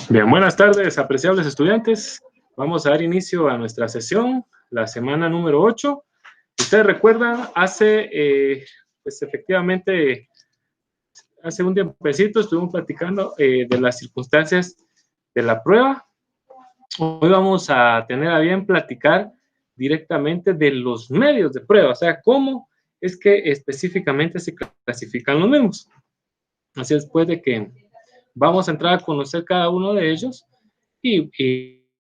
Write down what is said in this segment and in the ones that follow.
Bien, buenas tardes, apreciables estudiantes. Vamos a dar inicio a nuestra sesión, la semana número 8. Ustedes recuerdan, pues efectivamente, hace un tiempecito estuvimos platicando de las circunstancias de la prueba. Hoy vamos a tener a bien platicar directamente de los medios de prueba, o sea, cómo es que específicamente se clasifican los mismos. Así es, pues, de que vamos a entrar a conocer cada uno de ellos y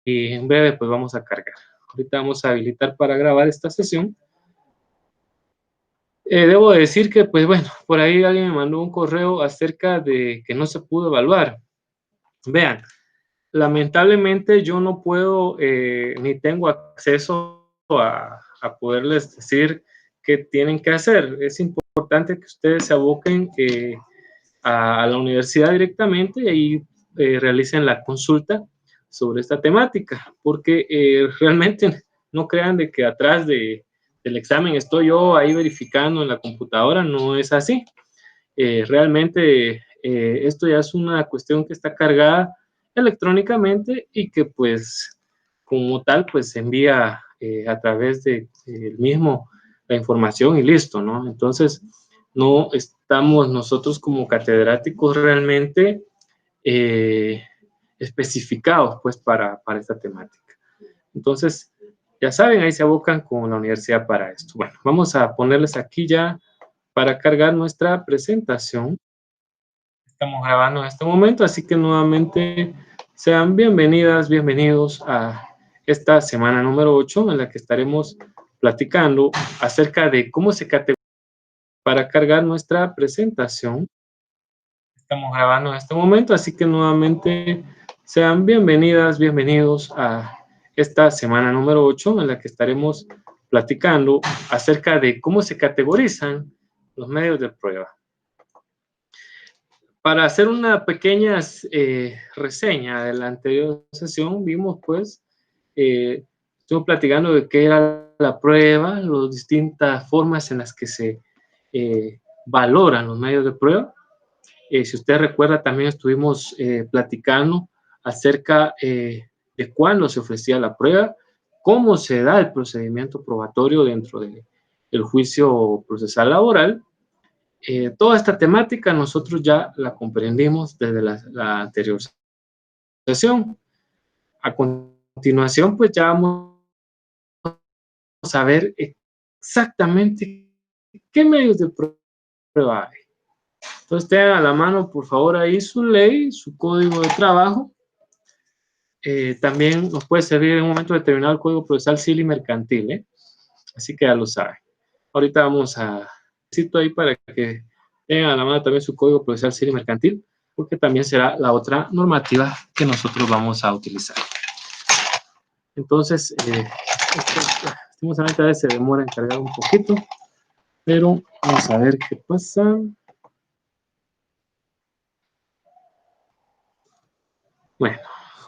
en breve pues vamos a cargar. Ahorita vamos a habilitar para grabar esta sesión. Debo decir que, pues bueno, por ahí alguien me mandó un correo acerca de que no se pudo evaluar. Vean, lamentablemente yo no puedo ni tengo acceso a poderles decir qué tienen que hacer. Es importante que ustedes se aboquen a la universidad directamente y ahí realicen la consulta sobre esta temática, porque realmente no crean de que atrás del examen estoy yo ahí verificando en la computadora, no es así. Realmente esto ya es una cuestión que está cargada electrónicamente y que pues como tal pues se envía a través de el mismo la información y listo, ¿no? Entonces no estamos nosotros como catedráticos realmente especificados pues para esta temática. Entonces, ya saben, ahí se abocan con la universidad para esto. Bueno, vamos a ponerles aquí ya para cargar nuestra presentación. Estamos grabando en este momento, así que nuevamente sean bienvenidas, bienvenidos a esta semana número 8 en la que estaremos platicando acerca de cómo se categoriza para cargar nuestra presentación. Estamos grabando en este momento, así que nuevamente sean bienvenidas, bienvenidos a esta semana número 8 en la que estaremos platicando acerca de cómo se categorizan los medios de prueba. Para hacer una pequeña reseña de la anterior sesión, vimos pues, estuve platicando de qué era la prueba, las distintas formas en las que se valoran los medios de prueba. Si usted recuerda, también estuvimos platicando acerca de cuándo se ofrecía la prueba, cómo se da el procedimiento probatorio dentro del juicio procesal laboral. Toda esta temática nosotros ya la comprendimos desde la anterior sesión. A continuación, pues ya vamos a ver exactamente qué medios de prueba hay. Entonces tengan a la mano, por favor, ahí su ley, su código de trabajo. También nos puede servir en un momento determinado el código procesal civil y mercantil, así que ya lo saben. Ahorita vamos a cito ahí para que tengan a la mano también su código procesal civil y mercantil, porque también será la otra normativa que nosotros vamos a utilizar. Entonces, lastimosamente a veces se demora en cargar un poquito, pero vamos a ver qué pasa. Bueno,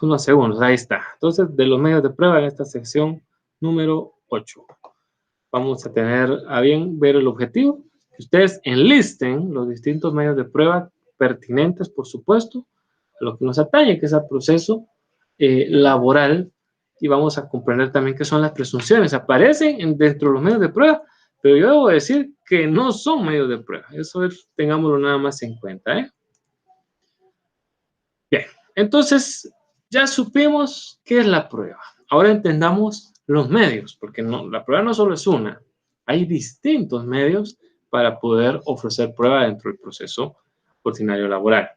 unos segundos, ahí está. Entonces, de los medios de prueba en esta sección número 8. Vamos a tener a bien ver el objetivo. Que ustedes enlisten los distintos medios de prueba pertinentes, por supuesto, a lo que nos atañe, que es el proceso laboral, y vamos a comprender también qué son las presunciones. Aparecen dentro de los medios de prueba, pero yo debo decir que no son medios de prueba. Eso tengámoslo nada más en cuenta, Bien, entonces ya supimos qué es la prueba. Ahora entendamos los medios, porque la prueba no solo es una. Hay distintos medios para poder ofrecer prueba dentro del proceso ordinario laboral.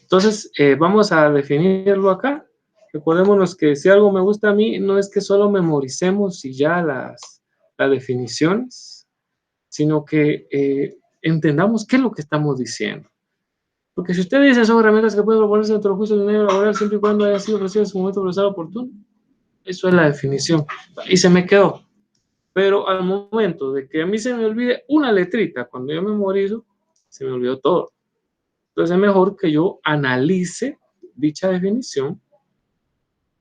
Entonces, vamos a definirlo acá. Recordémonos que si algo me gusta a mí, no es que solo memoricemos y ya las definiciones, sino que entendamos qué es lo que estamos diciendo. Porque si usted dice son herramientas que pueden proponerse dentro del juicio ordinario laboral siempre y cuando haya sido ofrecido en su momento procesal oportuno, eso es la definición. Y se me quedó. Pero al momento de que a mí se me olvide una letrita, cuando yo memorizo, se me olvidó todo. Entonces es mejor que yo analice dicha definición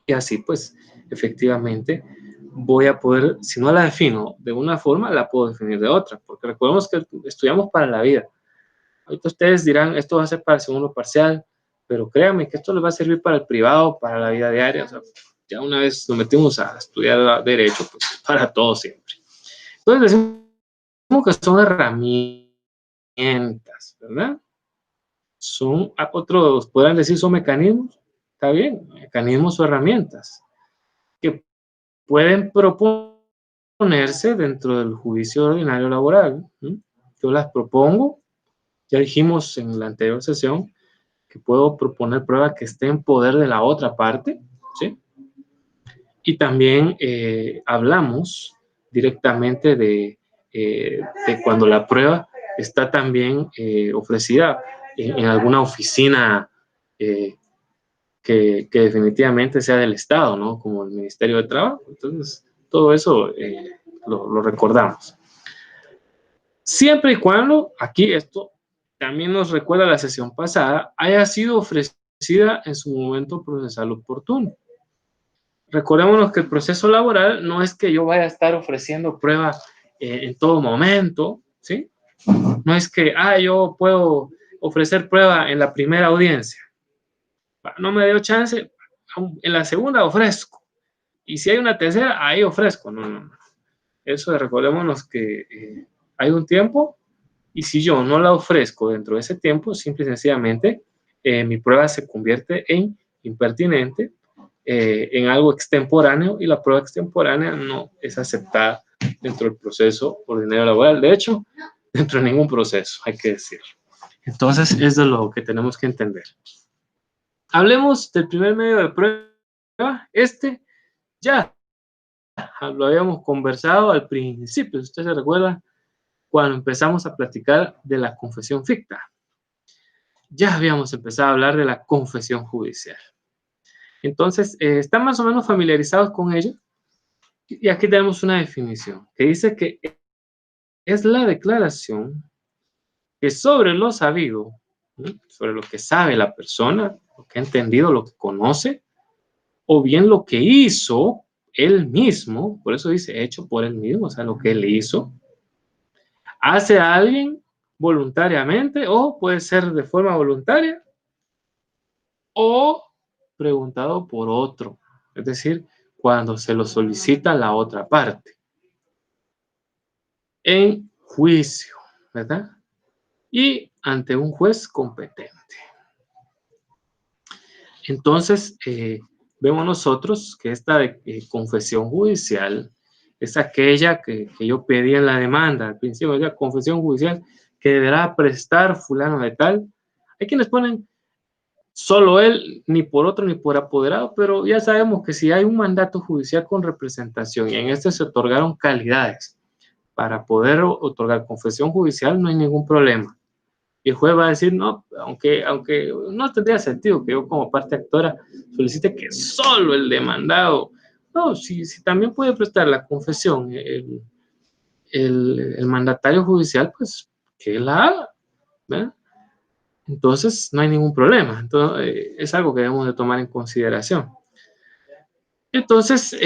y así pues efectivamente voy a poder, si no la defino de una forma, la puedo definir de otra, porque recordemos que estudiamos para la vida. Ahorita ustedes dirán, esto va a ser para el segundo parcial, pero créanme que esto les va a servir para el privado, para la vida diaria. O sea, ya una vez nos metimos a estudiar derecho, pues para todo siempre. Entonces decimos que son herramientas, ¿verdad? Son, otros podrán decir son mecanismos, está bien, mecanismos o herramientas que pueden proponerse dentro del juicio ordinario laboral. Yo las propongo, ya dijimos en la anterior sesión, que puedo proponer prueba que esté en poder de la otra parte, ¿sí? Y también hablamos directamente de cuando la prueba está también ofrecida en alguna oficina que definitivamente sea del Estado, ¿no? Como el Ministerio de Trabajo. Entonces, todo eso lo recordamos. Siempre y cuando, aquí esto también nos recuerda la sesión pasada, haya sido ofrecida en su momento procesal oportuno. Recordémonos que el proceso laboral no es que yo vaya a estar ofreciendo prueba en todo momento, ¿sí? No es que, yo puedo ofrecer prueba en la primera audiencia. No me dio chance, en la segunda ofrezco. Y si hay una tercera, ahí ofrezco. No. Eso recordémonos que hay un tiempo y si yo no la ofrezco dentro de ese tiempo, simple y sencillamente mi prueba se convierte en impertinente, en algo extemporáneo, y la prueba extemporánea no es aceptada dentro del proceso ordinario laboral. De hecho, dentro de ningún proceso, hay que decirlo. Entonces, eso es lo que tenemos que entender. Hablemos del primer medio de prueba. Ya lo habíamos conversado al principio, si usted se recuerda, cuando empezamos a platicar de la confesión ficta. Ya habíamos empezado a hablar de la confesión judicial. Entonces, ¿están más o menos familiarizados con ello? Y aquí tenemos una definición que dice que es la declaración que sobre lo sabido, ¿sí?, sobre lo que sabe la persona, lo que ha entendido, lo que conoce, o bien lo que hizo él mismo, por eso dice hecho por él mismo, o sea, lo que él hizo, hace a alguien voluntariamente, o puede ser de forma voluntaria, o preguntado por otro, es decir, cuando se lo solicita la otra parte, en juicio, ¿verdad? Y ante un juez competente. Entonces, vemos nosotros que esta confesión judicial es aquella que yo pedí en la demanda al principio, la confesión judicial que deberá prestar fulano de tal. Hay quienes ponen solo él, ni por otro ni por apoderado, pero ya sabemos que si hay un mandato judicial con representación y en este se otorgaron calidades para poder otorgar confesión judicial, no hay ningún problema. Y el juez va a decir, no, aunque no tendría sentido que yo como parte actora solicite que solo el demandado, no, si también puede prestar la confesión el mandatario judicial, pues que la haga, ¿verdad? Entonces no hay ningún problema. Entonces, es algo que debemos de tomar en consideración. Entonces,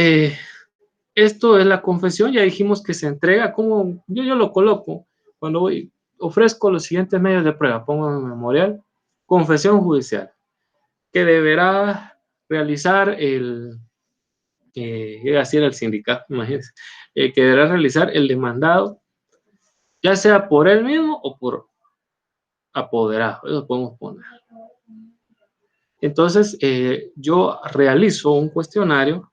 esto es la confesión. Ya dijimos que se entrega, como yo lo coloco cuando ofrezco los siguientes medios de prueba. Pongo en el memorial, confesión judicial, que deberá realizar así era el sindicato, imagínense, que deberá realizar el demandado, ya sea por él mismo o por apoderado. Eso podemos poner. Entonces, yo realizo un cuestionario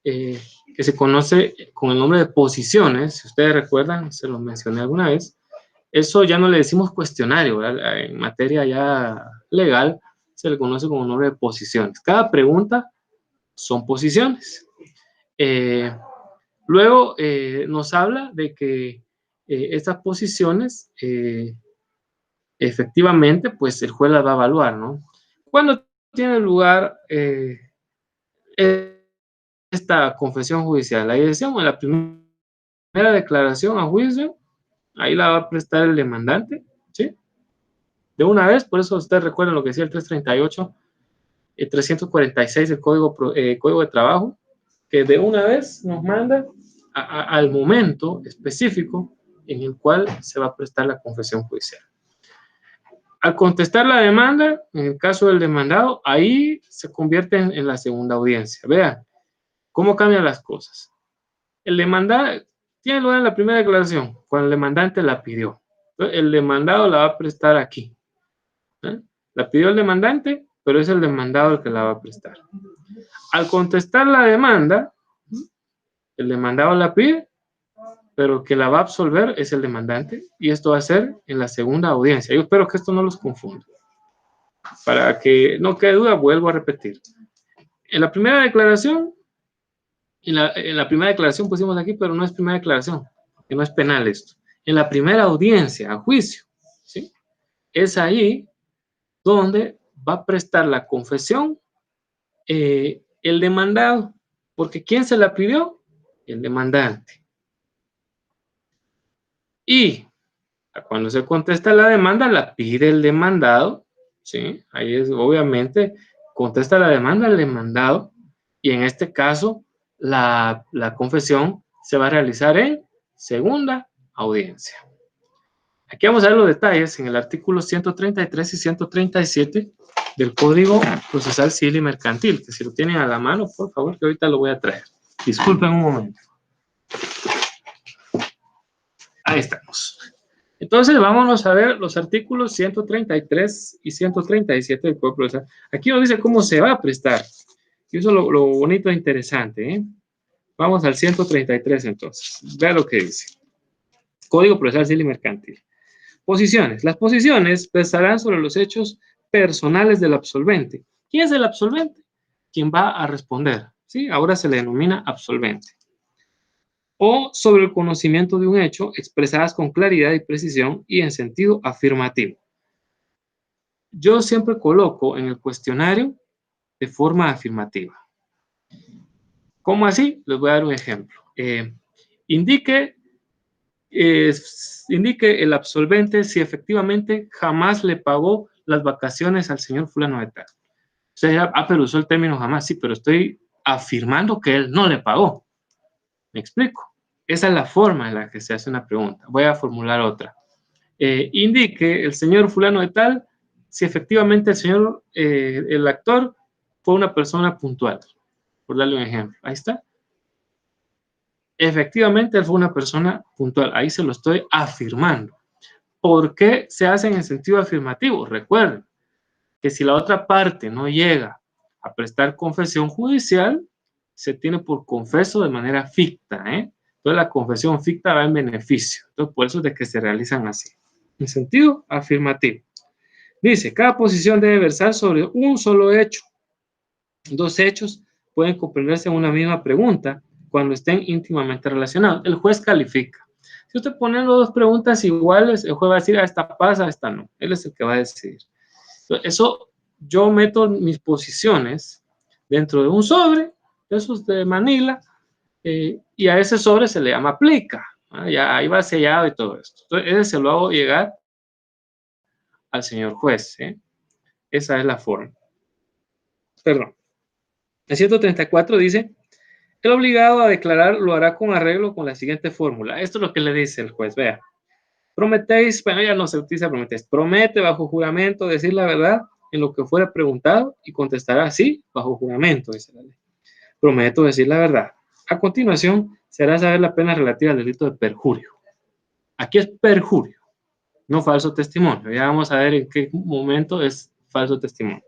que se conoce con el nombre de posiciones. Si ustedes recuerdan, se los mencioné alguna vez. Eso ya no le decimos cuestionario, ¿verdad? En materia ya legal se le conoce como nombre de posiciones. Cada pregunta son posiciones. Luego nos habla de que estas posiciones efectivamente pues el juez las va a evaluar, ¿no? ¿Cuándo tiene lugar esta confesión judicial? Ahí decíamos, en la primera declaración a juicio, ahí la va a prestar el demandante, ¿sí? De una vez, por eso ustedes recuerdan lo que decía el 338, el 346 del Código de Trabajo, que de una vez nos manda al momento específico en el cual se va a prestar la confesión judicial. Al contestar la demanda, en el caso del demandado, ahí se convierte en la segunda audiencia. Vean cómo cambian las cosas. El demandado tiene lugar en la primera declaración, cuando el demandante la pidió. Entonces, el demandado la va a prestar aquí. La pidió el demandante, pero es el demandado el que la va a prestar. Al contestar la demanda, el demandado la pide, pero que la va a absolver es el demandante, y esto va a ser en la segunda audiencia. Yo espero que esto no los confunda. Para que no quede duda, vuelvo a repetir. En la primera declaración, en la primera declaración pusimos aquí, pero no es primera declaración, que no es penal esto. En la primera audiencia, a juicio, ¿sí? Es ahí donde va a prestar la confesión el demandado, porque ¿quién se la pidió? El demandante. Y cuando se contesta la demanda, la pide el demandado, ¿sí? Ahí es, obviamente, contesta la demanda el demandado, y en este caso, la confesión se va a realizar en segunda audiencia. Aquí vamos a ver los detalles en el artículo 133 y 137 del Código Procesal Civil y Mercantil, que si lo tienen a la mano, por favor, que ahorita lo voy a traer. Disculpen un momento. Ahí estamos. Entonces, vámonos a ver los artículos 133 y 137 del Código Procesal. Aquí nos dice cómo se va a prestar. Y eso es lo bonito e interesante, ¿eh? Vamos al 133 entonces. Vea lo que dice. Código Procesal Civil y Mercantil. Posiciones. Las posiciones versarán sobre los hechos personales del absolvente. ¿Quién es el absolvente? Quien va a responder, ¿sí? Ahora se le denomina absolvente. O sobre el conocimiento de un hecho expresadas con claridad y precisión y en sentido afirmativo. Yo siempre coloco en el cuestionario de forma afirmativa. ¿Cómo así? Les voy a dar un ejemplo. Indique el absolvente si efectivamente jamás le pagó las vacaciones al señor fulano de tal. O sea, pero usó el término jamás, sí, pero estoy afirmando que él no le pagó. ¿Me explico? Esa es la forma en la que se hace una pregunta. Voy a formular otra. Indique el señor fulano de tal si efectivamente el actor fue una persona puntual. Por darle un ejemplo. Ahí está. Efectivamente, él fue una persona puntual. Ahí se lo estoy afirmando. ¿Por qué se hace en sentido afirmativo? Recuerden que si la otra parte no llega a prestar confesión judicial, se tiene por confeso de manera ficta, ¿eh? Entonces la confesión ficta va en beneficio. Entonces por eso es de que se realizan así. En sentido afirmativo. Dice, cada posición debe versar sobre un solo hecho. Dos hechos pueden comprenderse en una misma pregunta cuando estén íntimamente relacionados. El juez califica. Si usted pone dos preguntas iguales, el juez va a decir, esta pasa, esta no. Él es el que va a decidir. Entonces, eso, yo meto mis posiciones dentro de un sobre, esos de Manila, y a ese sobre se le llama aplica. Ya ahí va sellado y todo esto. Entonces, ese se lo hago llegar al señor juez. Esa es la forma. Perdón. El 134 dice, el obligado a declarar lo hará con arreglo con la siguiente fórmula. Esto es lo que le dice el juez. Vea, prometéis, bueno, ya no se utiliza prometéis, promete bajo juramento decir la verdad en lo que fuera preguntado y contestará así bajo juramento, dice la ley. Prometo decir la verdad. A continuación, se hará saber la pena relativa al delito de perjurio. Aquí es perjurio, no falso testimonio. Ya vamos a ver en qué momento es falso testimonio.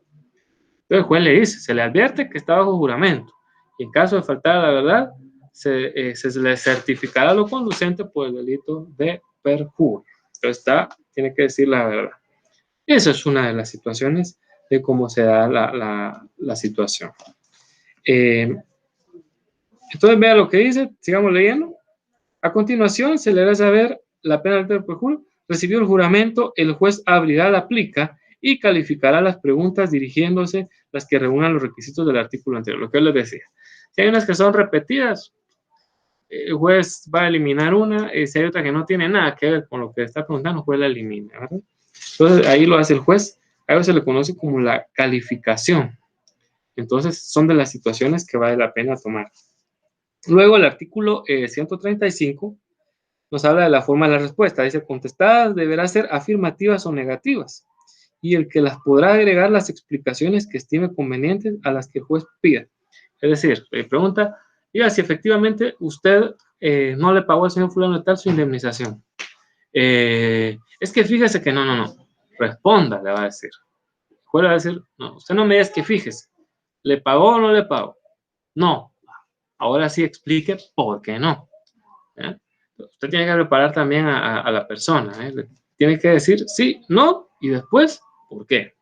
Entonces el juez le dice, se le advierte que está bajo juramento. Y en caso de faltar a la verdad, se le certificará lo conducente por el delito de perjurio. Pero tiene que decir la verdad. Esa es una de las situaciones de cómo se da la situación. Entonces, vea lo que dice, sigamos leyendo. A continuación, se le hará saber la pena del perjurio. Recibió el juramento, el juez abrirá la plica y calificará las preguntas dirigiéndose las que reúnan los requisitos del artículo anterior, lo que yo les decía. Si hay unas que son repetidas, el juez va a eliminar una, si hay otra que no tiene nada que ver con lo que está preguntando, el juez la elimina, ¿verdad? Entonces, ahí lo hace el juez, a eso se le conoce como la calificación. Entonces, son de las situaciones que vale la pena tomar. Luego, el artículo 135 nos habla de la forma de la respuesta. Dice, contestadas deberá ser afirmativas o negativas. y el que las podrá agregar las explicaciones que estime convenientes a las que el juez pida. Es decir, pregunta, diga si efectivamente usted no le pagó al señor fulano de tal su indemnización. Es que fíjese que no. Responda, le va a decir. El juez le va a decir, no, usted no me diga que fíjese. ¿Le pagó o no le pagó? No. Ahora sí explique por qué no. ¿Eh? Usted tiene que preparar también a la persona. Tiene que decir sí, no y después por qué.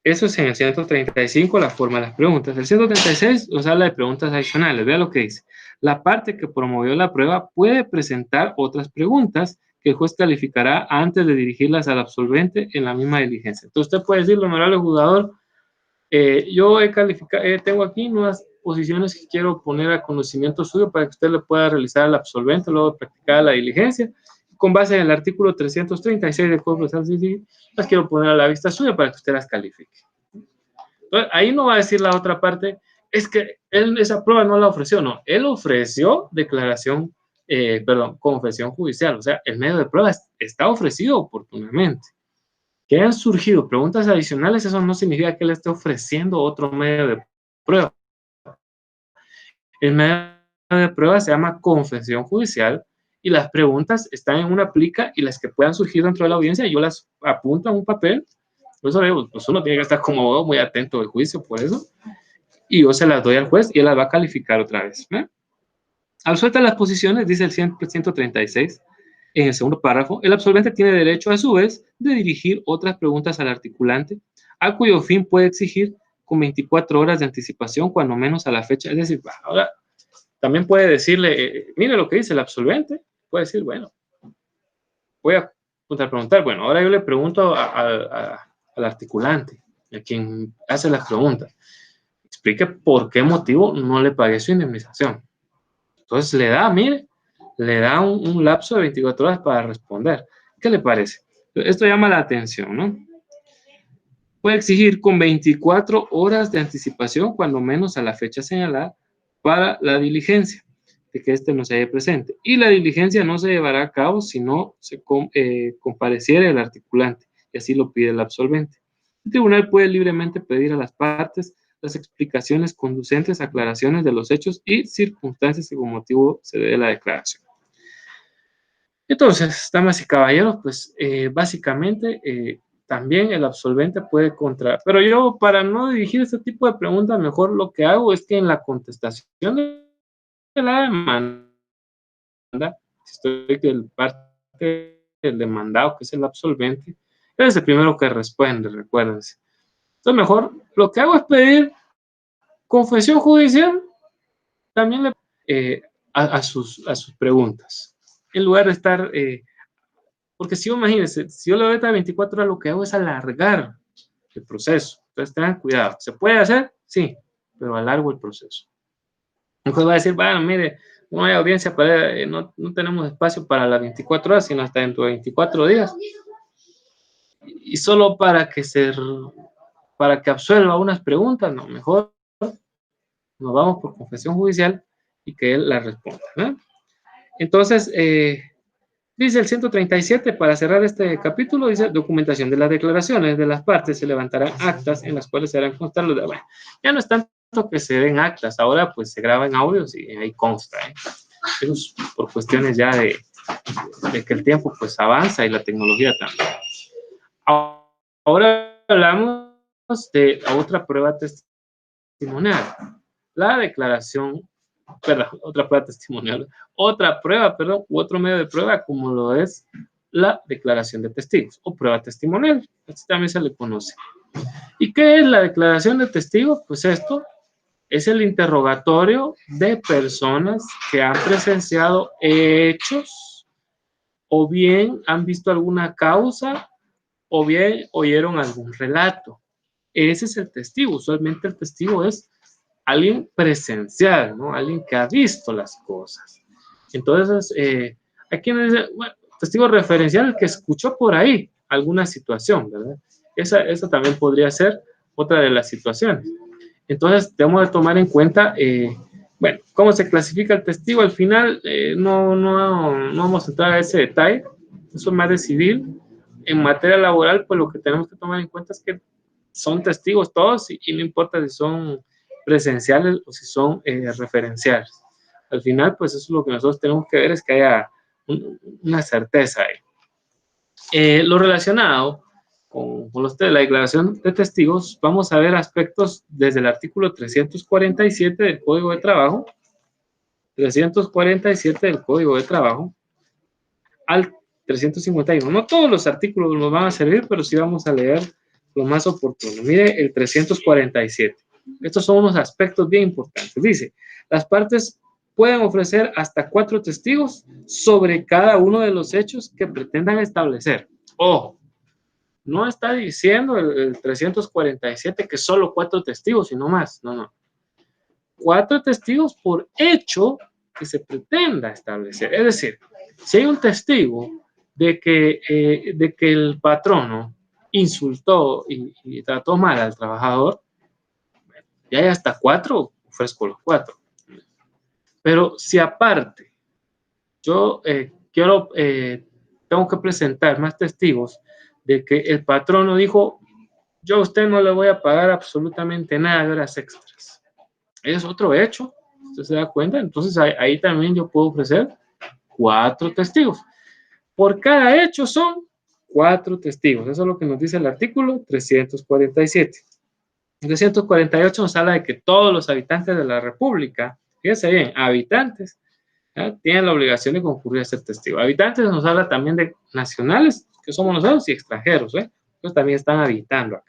Eso es en el 135, la forma de las preguntas. El 136 nos habla de preguntas adicionales. Vea lo que dice. La parte que promovió la prueba puede presentar otras preguntas que el juez calificará antes de dirigirlas al absolvente en la misma diligencia. Entonces usted puede decirle, honorable jugador, yo tengo aquí nuevas posiciones que quiero poner a conocimiento suyo para que usted le pueda realizar al absolvente luego de practicar la diligencia. Con base en el artículo 336 del Código Procesal Civil, las quiero poner a la vista suya para que usted las califique. Entonces, ahí no va a decir la otra parte, es que él esa prueba no la ofreció, no. Él ofreció confesión judicial, o sea, el medio de prueba está ofrecido oportunamente. Que hayan surgido preguntas adicionales, eso no significa que él esté ofreciendo otro medio de prueba. El medio de prueba se llama confesión judicial y las preguntas están en una plica y las que puedan surgir dentro de la audiencia yo las apunto en un papel. Por eso digo, pues uno tiene que estar como abogado muy atento al juicio por eso. Y yo se las doy al juez y él las va a calificar otra vez. Al sueltar las posiciones, dice el 136, en el segundo párrafo, el absolvente tiene derecho a su vez de dirigir otras preguntas al articulante, a cuyo fin puede exigir con 24 horas de anticipación, cuando menos a la fecha. Es decir, ahora también puede decirle, mire lo que dice el absolvente, puede decir, bueno, voy a preguntar, bueno, ahora yo le pregunto al articulante, a quien hace las preguntas, explique por qué motivo no le pagué su indemnización. Entonces le da un lapso de 24 horas para responder. ¿Qué le parece? Esto llama la atención, ¿no? Puede exigir con 24 horas de anticipación, cuando menos a la fecha señalada, para la diligencia, de que éste no se haya presente. Y la diligencia no se llevará a cabo si no se compareciera el articulante, y así lo pide el absolvente. El tribunal puede libremente pedir a las partes las explicaciones conducentes a aclaraciones de los hechos y circunstancias que con motivo se dé la declaración. Entonces, damas y caballeros, pues básicamente también el absolvente puede pero yo, para no dirigir este tipo de preguntas, mejor lo que hago es que en la contestación de la demanda, si estoy del parte del demandado, que es el absolvente, él es el primero que responde, recuérdense. Entonces, mejor lo que hago es pedir confesión judicial también a sus preguntas, en lugar de estar, porque si imagínense, si yo le doy hasta 24 horas, lo que hago es alargar el proceso. Entonces tengan cuidado. ¿Se puede hacer? Sí, pero alargo el proceso. Entonces va a decir, bueno, mire, no hay audiencia, no tenemos espacio para las 24 horas, sino hasta dentro de 24 días. Y solo para que absuelva unas preguntas, no, mejor nos vamos por confesión judicial y que él la responda, ¿no? Entonces, dice el 137, para cerrar este capítulo, dice documentación de las declaraciones de las partes, se levantarán actas en las cuales se harán constar los de, bueno, ya no es tanto que se den actas, ahora pues se graban audios y ahí consta, Eso es por cuestiones ya de que el tiempo pues avanza y la tecnología también. Ahora hablamos de otra prueba testimonial, la declaración, otra prueba, u otro medio de prueba, como lo es la declaración de testigos o prueba testimonial. Así también se le conoce. ¿Y qué es la declaración de testigos? Pues esto es el interrogatorio de personas que han presenciado hechos o bien han visto alguna causa o bien oyeron algún relato. Ese es el testigo. Usualmente el testigo es alguien presencial, ¿no? Alguien que ha visto las cosas. Entonces, hay quienes dicen, bueno, testigo referencial que escuchó por ahí alguna situación, ¿verdad? Esa también podría ser otra de las situaciones. Entonces, debemos de tomar en cuenta, bueno, cómo se clasifica el testigo. Al final, no vamos a entrar a ese detalle, eso es más de civil. en materia laboral, pues lo que tenemos que tomar en cuenta es que son testigos todos y no importa si son presenciales o si son referenciales. Al final, pues eso es lo que nosotros tenemos que ver, es que haya una certeza ahí. Lo relacionado con la declaración de testigos, vamos a ver aspectos desde el artículo 347 del Código de Trabajo, 347 del Código de Trabajo, al 351. No todos los artículos nos van a servir, pero sí vamos a leer lo más oportuno. Mire el 347. Estos son unos aspectos bien importantes. Dice, las partes pueden ofrecer hasta 4 testigos sobre cada uno de los hechos que pretendan establecer. Ojo, no está diciendo el 347 que solo 4 testigos y no más. No, no. 4 testigos por hecho que se pretenda establecer. Es decir, si hay un testigo de que el patrono insultó y trató mal al trabajador, ya hay hasta 4, ofrezco los 4. Pero si aparte yo tengo que presentar más testigos de que el patrono dijo, yo a usted no le voy a pagar absolutamente nada de horas extras. Es otro hecho, usted se da cuenta, entonces ahí también yo puedo ofrecer 4 testigos. Por cada hecho son 4 testigos. Eso es lo que nos dice el artículo 347. El 348 nos habla de que todos los habitantes de la República, fíjense bien, habitantes, ¿ya?, tienen la obligación de concurrir a ser testigo. Habitantes nos habla también de nacionales, que somos nosotros, y extranjeros, ellos también están habitando acá.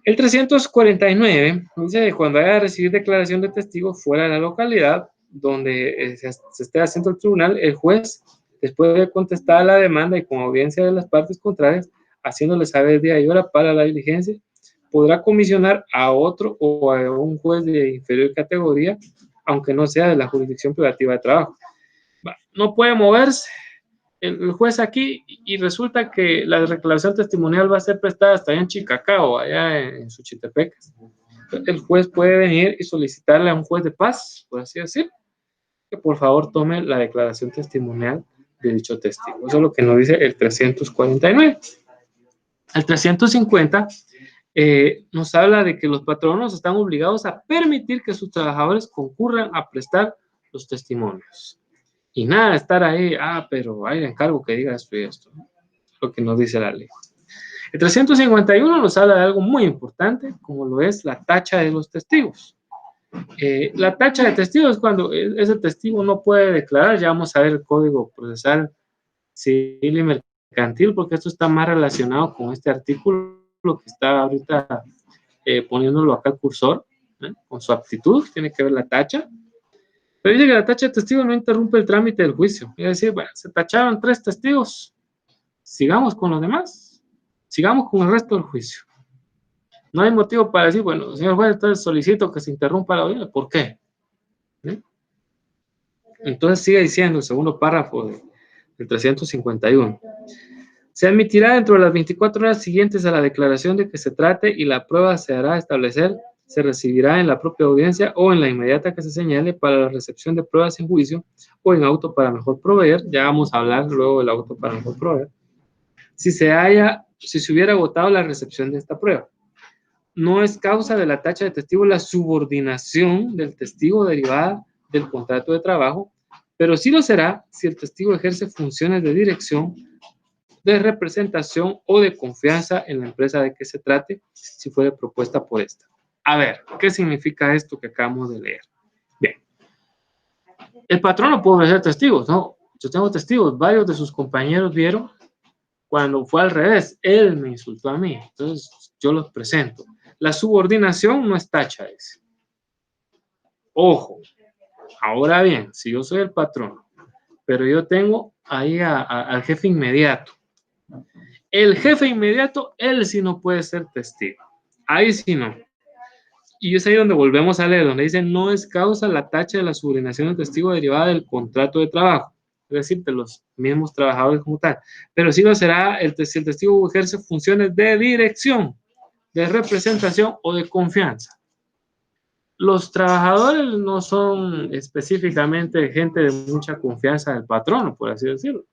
El 349 dice que cuando haya de recibir declaración de testigos fuera de la localidad donde se esté haciendo el tribunal, el juez, después de contestar la demanda y con audiencia de las partes contrarias, haciéndole saber día y hora para la diligencia, podrá comisionar a otro o a un juez de inferior categoría, aunque no sea de la jurisdicción privativa de trabajo. No puede moverse el juez aquí y resulta que la declaración testimonial va a ser prestada hasta allá en Chicacao, allá en Suchitepec. El juez puede venir y solicitarle a un juez de paz, por así decir, que por favor tome la declaración testimonial de dicho testigo. Eso es lo que nos dice el 349. El 350 nos habla de que los patronos están obligados a permitir que sus trabajadores concurran a prestar los testimonios. Y nada, estar ahí, pero hay encargo que diga esto y esto, ¿no? Lo que nos dice la ley. El 351 nos habla de algo muy importante, como lo es la tacha de los testigos. La tacha de testigos es cuando ese testigo no puede declarar. Ya vamos a ver el Código Procesal Civil y Mercantil, porque esto está más relacionado con este artículo que está ahorita poniéndolo acá el cursor, con su aptitud, tiene que ver la tacha. Pero dice que la tacha de testigos no interrumpe el trámite del juicio. Es decir, bueno, se tacharon 3 testigos, sigamos con los demás, sigamos con el resto del juicio. No hay motivo para decir, bueno, señor juez, entonces solicito que se interrumpa la audiencia. ¿Por qué? Entonces sigue diciendo el segundo párrafo del 351. Se admitirá dentro de las 24 horas siguientes a la declaración de que se trate y la prueba se hará establecer, se recibirá en la propia audiencia o en la inmediata que se señale para la recepción de pruebas en juicio o en auto para mejor proveer. Ya vamos a hablar luego del auto para mejor proveer. Si se hubiera agotado la recepción de esta prueba. No es causa de la tacha de testigo la subordinación del testigo derivada del contrato de trabajo, pero sí lo será si el testigo ejerce funciones de dirección, de representación o de confianza en la empresa de que se trate, si fuere propuesta por esta. A ver, ¿qué significa esto que acabamos de leer? Bien, el patrón no puede ofrecer testigos, ¿no? Yo tengo testigos, varios de sus compañeros vieron cuando fue al revés, él me insultó a mí, entonces yo los presento. La subordinación no es tacha, dice. Ojo, ahora bien, si yo soy el patrón, pero yo tengo ahí al jefe inmediato, el jefe inmediato, él sí no puede ser testigo. Ahí sí no. Y es ahí donde volvemos a leer, donde dice, no es causa la tacha de la subordinación del testigo derivada del contrato de trabajo. Es decir, de los mismos trabajadores como tal. Pero sí lo será si el testigo ejerce funciones de dirección, de representación o de confianza. Los trabajadores no son específicamente gente de mucha confianza del patrono, por así decirlo.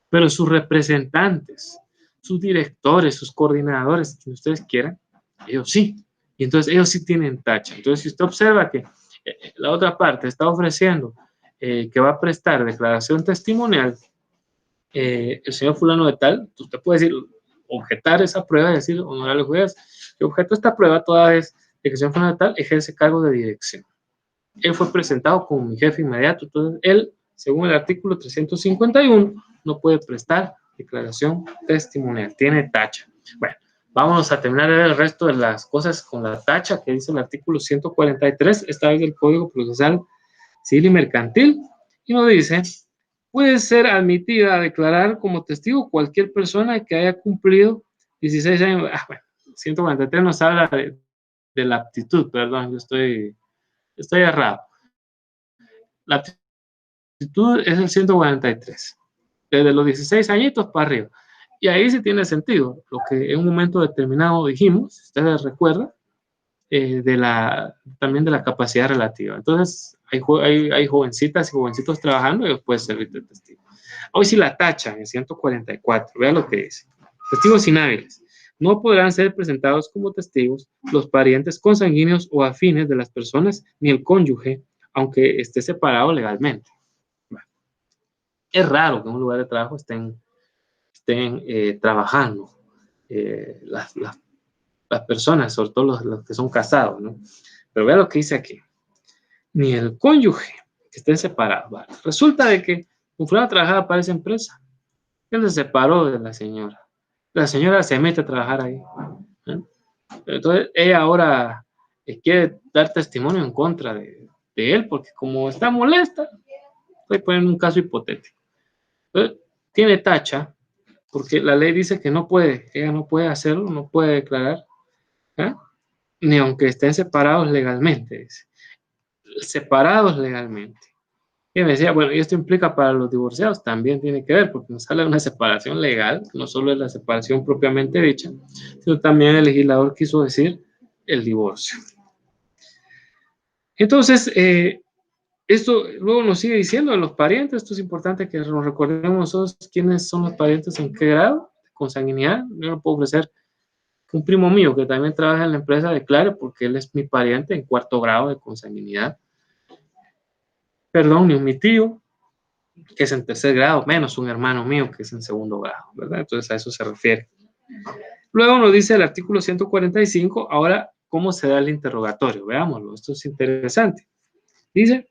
pero sus representantes, sus directores, sus coordinadores, quien ustedes quieran, ellos sí. Y entonces ellos sí tienen tacha. Entonces, si usted observa que la otra parte está ofreciendo que va a prestar declaración testimonial, el señor fulano de tal, usted puede decir, objetar esa prueba y decir, honorable juez, yo objeto esta prueba toda vez de que el señor fulano de tal ejerce cargo de dirección. Él fue presentado como mi jefe inmediato, entonces él, según el artículo 351, no puede prestar declaración testimonial, tiene tacha. Bueno, vamos a terminar de ver el resto de las cosas con la tacha que dice el artículo 143, esta vez del Código Procesal Civil y Mercantil, y nos dice, puede ser admitida a declarar como testigo cualquier persona que haya cumplido 16 años. Bueno, 143 nos habla de la aptitud, perdón, yo estoy errado. La aptitud es el 143, desde los 16 añitos para arriba. Y ahí sí tiene sentido, lo que en un momento determinado dijimos, si ustedes recuerdan, también de la capacidad relativa. Entonces, hay jovencitas y jovencitos trabajando y puede servir de testigo. Hoy sí la tacha en 144, vean lo que dice. Testigos inhábiles. No podrán ser presentados como testigos los parientes consanguíneos o afines de las personas ni el cónyuge, aunque esté separado legalmente. Bueno, es raro que en un lugar de trabajo estén trabajando las personas, sobre todo los que son casados, ¿no? Pero vea lo que dice aquí. Ni el cónyuge que estén separados. ¿Vale? Resulta de que un fulano trabajaba para esa empresa. Él se separó de la señora. La señora se mete a trabajar ahí. ¿Eh? Entonces, ella ahora quiere dar testimonio en contra de él, porque como está molesta, voy a poner un caso hipotético. Entonces, tiene tacha, porque la ley dice que no puede, ella no puede hacerlo, no puede declarar, ¿eh? Ni aunque estén separados legalmente, dice. Separados legalmente. Y me decía, bueno, y esto implica para los divorciados, también tiene que ver, porque nos habla de una separación legal, no solo es la separación propiamente dicha, sino también el legislador quiso decir el divorcio. Entonces, esto luego nos sigue diciendo a los parientes, esto es importante que nos recordemos nosotros quiénes son los parientes, en qué grado, consanguinidad. Yo no puedo ofrecer que un primo mío que también trabaja en la empresa declare porque él es mi pariente en 4º grado de consanguinidad. Perdón, ni un mi tío, que es en 3er grado, menos un hermano mío que es en 2º grado, ¿verdad? Entonces a eso se refiere. Luego nos dice el artículo 145, ahora, ¿cómo se da el interrogatorio? Veámoslo, esto es interesante. Dice,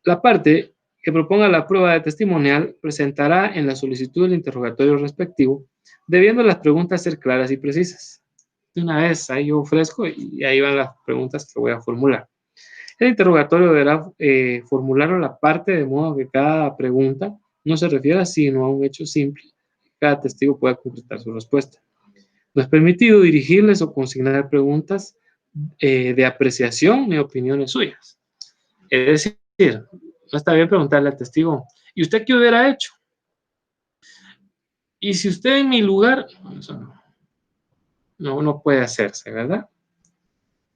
la parte que proponga la prueba de testimonial presentará en la solicitud del interrogatorio respectivo, debiendo las preguntas ser claras y precisas. De una vez, ahí yo ofrezco y ahí van las preguntas que voy a formular. El interrogatorio deberá formularlo la parte de modo que cada pregunta no se refiera sino a un hecho simple. Cada testigo pueda completar su respuesta. No es permitido dirigirles o consignar preguntas de apreciación ni opiniones suyas. Es decir, no está bien preguntarle al testigo, ¿y usted qué hubiera hecho? Y si usted en mi lugar, eso no puede hacerse, ¿verdad?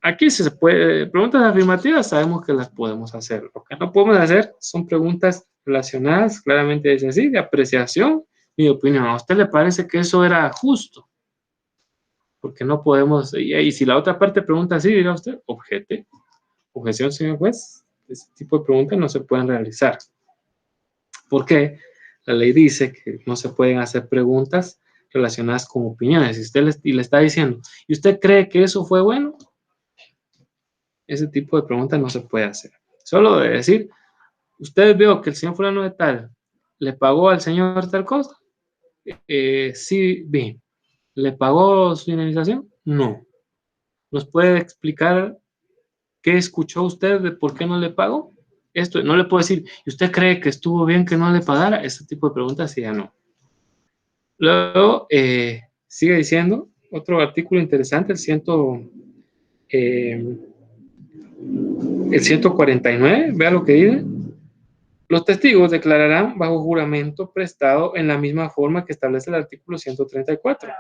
Aquí se puede, preguntas afirmativas sabemos que las podemos hacer. Lo que no podemos hacer son preguntas relacionadas, claramente dice así, de apreciación y de opinión. ¿A usted le parece que eso era justo? Porque no podemos, y si la otra parte pregunta así, dirá usted, objete. Objeción, señor juez. Ese tipo de preguntas no se pueden realizar. ¿Por qué? La ley dice que no se pueden hacer preguntas relacionadas con opiniones. Si usted le está diciendo, ¿y usted cree que eso fue bueno? Ese tipo de preguntas no se puede hacer. Solo de decir, ¿usted vio que el señor fulano de tal le pagó al señor tal cosa? Sí, vi. ¿Le pagó su indemnización? No. ¿Nos puede explicar qué escuchó usted de por qué no le pagó? Esto no le puedo decir, ¿y usted cree que estuvo bien que no le pagara? Ese tipo de preguntas sí ya no. Luego, sigue diciendo, otro artículo interesante, el 149, vea lo que dice. Los testigos declararán bajo juramento prestado en la misma forma que establece el artículo 134.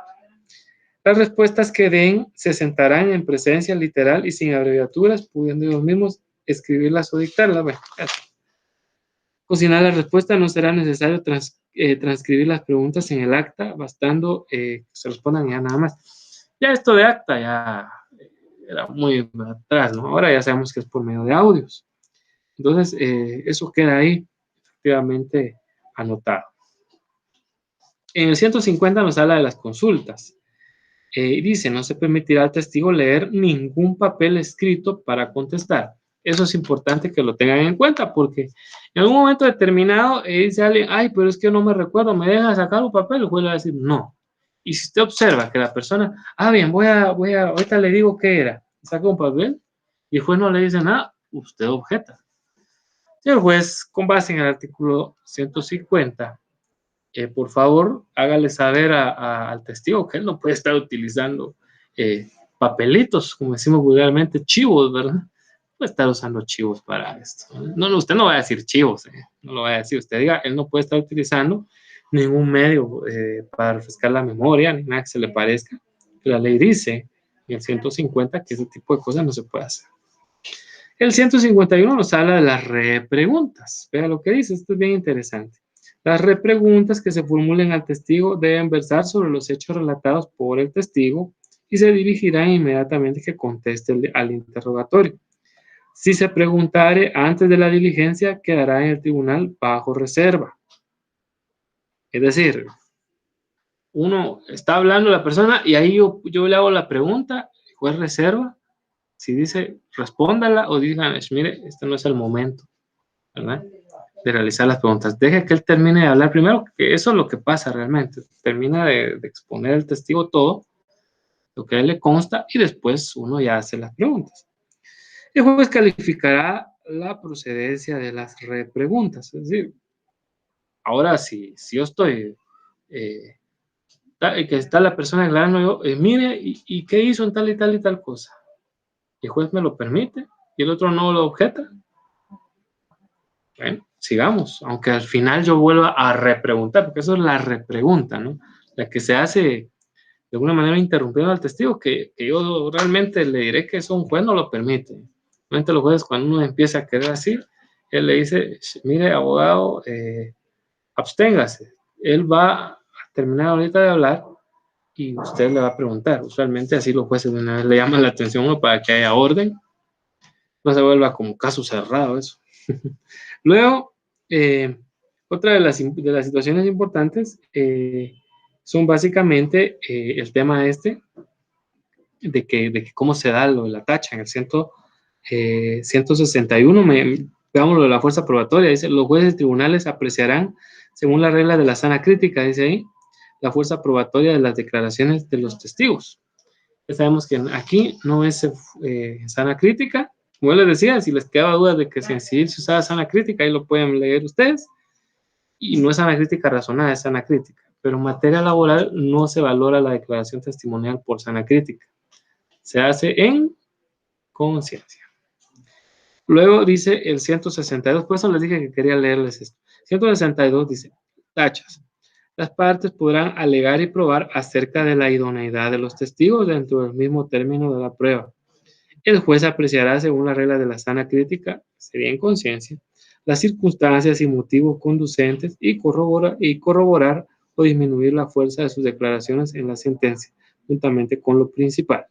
Las respuestas que den se sentarán en presencia literal y sin abreviaturas, pudiendo ellos mismos escribirlas o dictarlas. Bueno, O si no, la respuesta no será necesario transcribir las preguntas en el acta, bastando que se respondan ya nada más. Ya esto de acta ya era muy atrás, ¿no? Ahora ya sabemos que es por medio de audios. Entonces, eso queda ahí efectivamente anotado. En el 150 nos habla de las consultas. Dice, no se permitirá al testigo leer ningún papel escrito para contestar. Eso es importante que lo tengan en cuenta porque en algún momento determinado dice alguien, ay, pero es que no me recuerdo, ¿me deja sacar un papel? El juez le va a decir, no. Y si usted observa que la persona, bien, ahorita le digo qué era, saca un papel y el juez no le dice nada, usted objeta. Y el juez, con base en el artículo 150, por favor, hágale saber al testigo que él no puede estar utilizando papelitos, como decimos vulgarmente, chivos, ¿verdad? Puede estar usando chivos para esto. No, usted no va a decir chivos, no lo va a decir. Usted diga, él no puede estar utilizando ningún medio para refrescar la memoria, ni nada que se le parezca. La ley dice en el 150 que ese tipo de cosas no se puede hacer. El 151 nos habla de las repreguntas. Vea lo que dice, esto es bien interesante. Las repreguntas que se formulen al testigo deben versar sobre los hechos relatados por el testigo y se dirigirán inmediatamente que conteste al interrogatorio. Si se preguntare antes de la diligencia, quedará en el tribunal bajo reserva. Es decir, uno está hablando la persona y ahí yo le hago la pregunta, el juez reserva. Si dice, respóndala o digan, mire, este no es el momento, ¿verdad?, de realizar las preguntas. Deje que él termine de hablar primero, que eso es lo que pasa realmente. Termina de exponer el testigo todo, lo que a él le consta, y después uno ya hace las preguntas. El juez calificará la procedencia de las repreguntas. Es decir, ahora si yo estoy, que está la persona declarando, yo, mire, ¿y qué hizo en tal y tal y tal cosa? Y el juez me lo permite y el otro no lo objeta. Bueno, sigamos, aunque al final yo vuelva a repreguntar, porque eso es la repregunta, ¿no? La que se hace de alguna manera interrumpiendo al testigo, que yo realmente le diré que eso un juez no lo permite. Realmente los jueces, cuando uno empieza a querer así, él le dice, mire, abogado, absténgase. Él va a terminar ahorita de hablar y usted le va a preguntar. Usualmente así los jueces de una vez le llaman la atención para que haya orden, no se vuelva como caso cerrado eso. Luego, otra de las situaciones importantes son básicamente el tema de que cómo se da lo de la tacha. En el 161, veamos lo de la fuerza probatoria, dice, los jueces tribunales apreciarán, según la regla de la sana crítica, dice ahí, la fuerza probatoria de las declaraciones de los testigos. Ya sabemos que aquí no es sana crítica. Como les decía, si les quedaba duda de que si se usaba sana crítica, ahí lo pueden leer ustedes. Y no es sana crítica razonada, es sana crítica. Pero en materia laboral no se valora la declaración testimonial por sana crítica. Se hace en conciencia. Luego dice el 162, por eso les dije que quería leerles esto. 162 dice, tachas. Las partes podrán alegar y probar acerca de la idoneidad de los testigos dentro del mismo término de la prueba. El juez apreciará, según la regla de la sana crítica, sería en conciencia, las circunstancias y motivos conducentes y corroborar o disminuir la fuerza de sus declaraciones en la sentencia, juntamente con lo principal.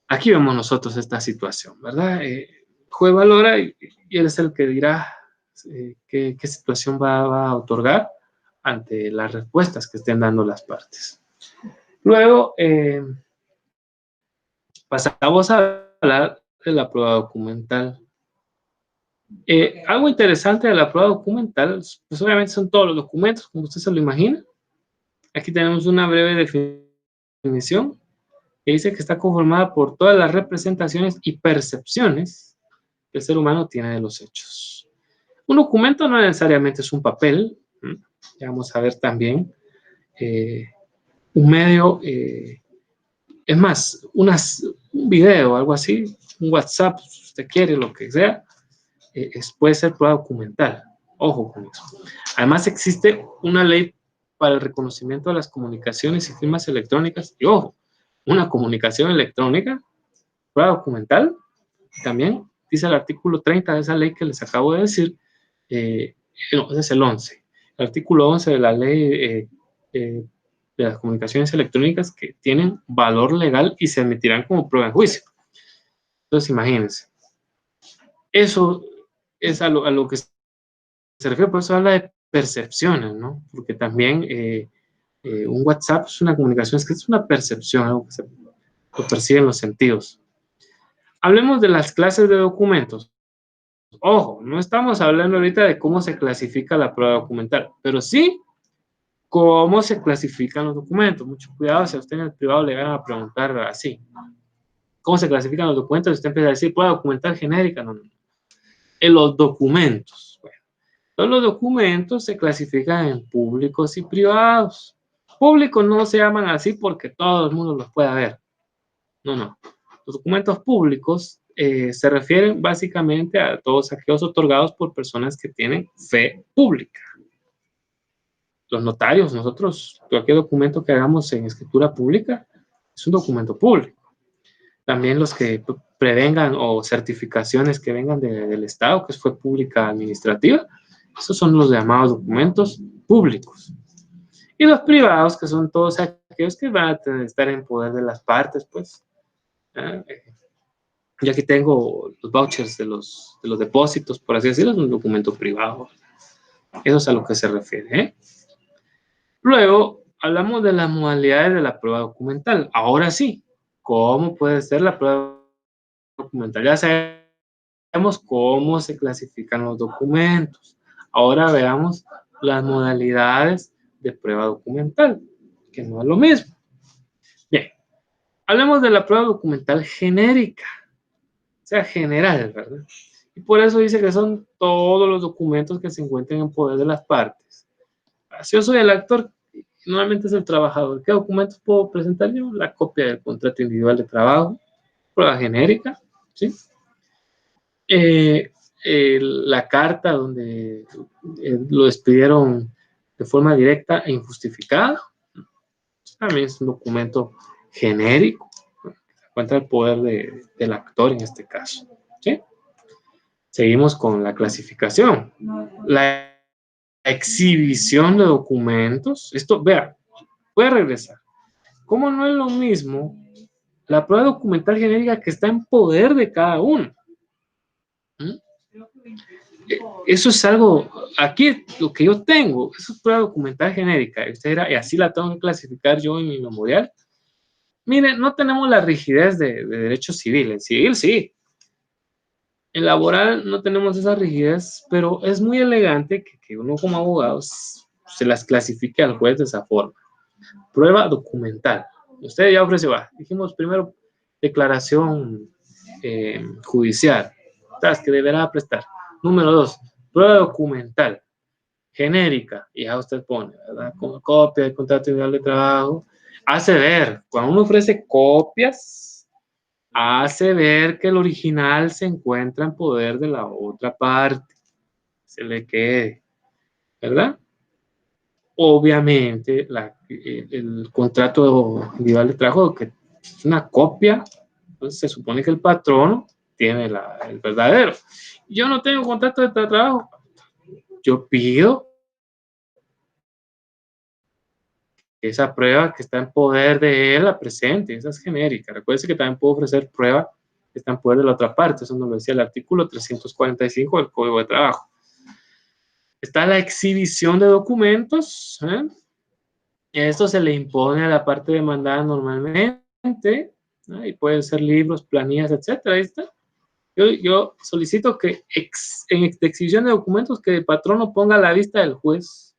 Aquí vemos nosotros esta situación, ¿verdad? El juez valora y él es el que dirá qué situación va a otorgar ante las respuestas que estén dando las partes. Luego, pasamos a hablar de la prueba documental. Algo interesante de la prueba documental, pues obviamente son todos los documentos, como usted se lo imagina. Aquí tenemos una breve definición que dice que está conformada por todas las representaciones y percepciones que el ser humano tiene de los hechos. Un documento no necesariamente es un papel, ya vamos a ver también un medio, es más, un video, algo así, un WhatsApp, si usted quiere, lo que sea, puede ser prueba documental. Ojo con eso. Además existe una ley para el reconocimiento de las comunicaciones y firmas electrónicas. Y ojo, una comunicación electrónica, prueba documental. También dice el artículo 30 de esa ley que les acabo de decir, no, ese es el 11. El artículo 11 de la ley de las comunicaciones electrónicas que tienen valor legal y se admitirán como prueba en juicio. Entonces, imagínense. Eso es a lo que se refiere, por eso habla de percepciones, ¿no? Porque también un WhatsApp es una comunicación, es que es una percepción, algo que se lo perciben los sentidos. Hablemos de las clases de documentos. Ojo, no estamos hablando ahorita de cómo se clasifica la prueba documental, pero sí cómo se clasifican los documentos. Mucho cuidado si a usted en el privado le van a preguntar así. ¿Cómo se clasifican los documentos? Y usted empieza a decir prueba documental genérica. No, no. En los documentos. Bueno, todos los documentos se clasifican en públicos y privados. Públicos no se llaman así porque todo el mundo los puede ver. No, no. Los documentos públicos se refieren básicamente a todos aquellos otorgados por personas que tienen fe pública. Los notarios, nosotros, cualquier documento que hagamos en escritura pública es un documento público. También los que prevengan o certificaciones que vengan del Estado, que fue pública administrativa, esos son los llamados documentos públicos. Y los privados, que son todos aquellos que van a estar en poder de las partes, pues. Yo aquí tengo los vouchers de los depósitos, por así decirlo, es un documento privado. Eso es a lo que se refiere, ¿eh? Luego, hablamos de las modalidades de la prueba documental. Ahora sí, ¿cómo puede ser la prueba documental? Ya sabemos cómo se clasifican los documentos. Ahora veamos las modalidades de prueba documental, que no es lo mismo. Bien, hablemos de la prueba documental genérica, o sea, general, ¿verdad? Y por eso dice que son todos los documentos que se encuentren en poder de las partes. Si yo soy el actor, normalmente es el trabajador. ¿Qué documentos puedo presentar yo? La copia del contrato individual de trabajo, prueba genérica, ¿sí? La carta donde lo despidieron de forma directa e injustificada. También es un documento genérico, que se encuentra el poder del actor en este caso, ¿sí? Seguimos con la clasificación. La exhibición de documentos. Esto, vea, voy a regresar. ¿Cómo no es lo mismo la prueba documental genérica que está en poder de cada uno? ¿Mm? Eso es algo, aquí lo que yo tengo, eso es prueba documental genérica, y así la tengo que clasificar yo en mi memorial. Miren, no tenemos la rigidez de derecho civil, en civil sí, en laboral no tenemos esa rigidez, pero es muy elegante que uno como abogado se las clasifique al juez de esa forma. Prueba documental. Usted ya ofreció, dijimos primero declaración judicial, que deberá prestar. Número 2, prueba documental, genérica, y ya usted pone, ¿verdad? Como copia del contrato individual de trabajo. Hace ver, cuando uno ofrece copias, hace ver que el original se encuentra en poder de la otra parte. Se le quede, ¿verdad? Obviamente, el contrato individual de trabajo, que es una copia, entonces se supone que el patrono tiene el verdadero. Yo no tengo contrato de trabajo. Yo pido que esa prueba que está en poder de él la presente, esa es genérica. Recuerde que también puedo ofrecer prueba que está en poder de la otra parte, eso nos lo decía el artículo 345 del Código de Trabajo. Está la exhibición de documentos, esto se le impone a la parte demandada normalmente, ¿no? Y pueden ser libros, planillas, etcétera. Ahí está. Yo solicito que en exhibición de documentos que el patrono ponga a la vista del juez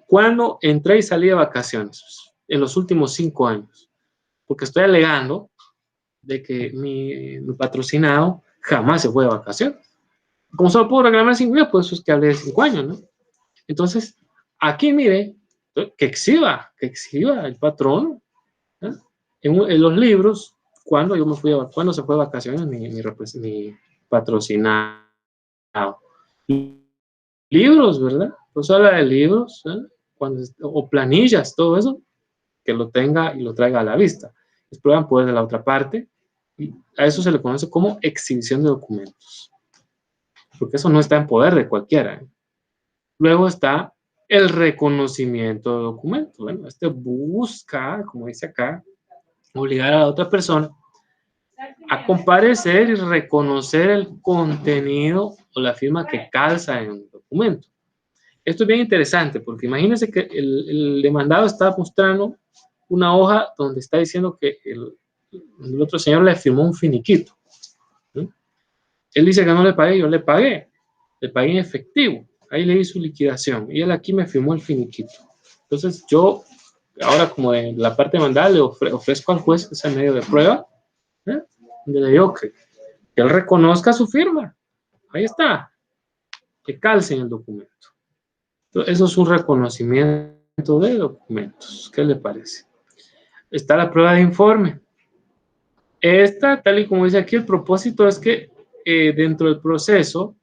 cuando entré y salí de vacaciones en los últimos 5 años, porque estoy alegando de que mi patrocinado jamás se fue de vacaciones. Como solo puedo reclamar 5 días, pues eso es que hablé de 5 años, ¿no? Entonces, aquí mire, que exhiba el patrono, ¿eh? En los libros, cuando se fue de vacaciones mi patrocinado. Libros, ¿verdad? Pues habla de libros, o planillas, todo eso, que lo tenga y lo traiga a la vista. Prueban poder de la otra parte, y a eso se le conoce como exhibición de documentos. porque eso no está en poder de cualquiera. Luego está el reconocimiento de documentos. Bueno, este busca, como dice acá, obligar a la otra persona a comparecer y reconocer el contenido o la firma que calza en el documento. Esto es bien interesante porque imagínense que el demandado está mostrando una hoja donde está diciendo que el otro señor le firmó un finiquito. ¿Sí? Él dice que no le pagué, yo le pagué en efectivo. Ahí le di su liquidación y él aquí me firmó el finiquito. Entonces yo, ahora como en la parte demandada, le ofrezco al juez ese medio de prueba, donde le digo que él reconozca su firma. Ahí está, que calce en el documento. Entonces, eso es un reconocimiento de documentos. ¿Qué le parece? Está la prueba de informe. Esta, tal y como dice aquí, el propósito es que dentro del proceso,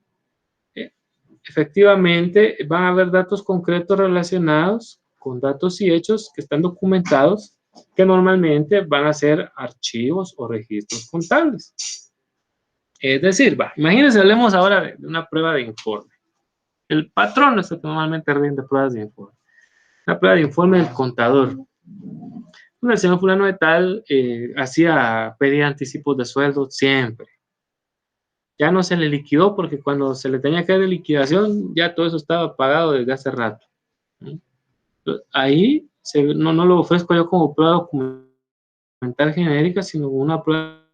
efectivamente, van a haber datos concretos relacionados con datos y hechos que están documentados, que normalmente van a ser archivos o registros contables. Es decir, imagínense, hablemos ahora de una prueba de informe. El patrón es el que normalmente rinde pruebas de informe. Una prueba de informe del contador. El señor fulano de tal pedía anticipos de sueldo siempre. Ya no se le liquidó porque cuando se le tenía que dar de liquidación, ya todo eso estaba pagado desde hace rato. Ahí no lo ofrezco yo como prueba documental genérica, sino como una prueba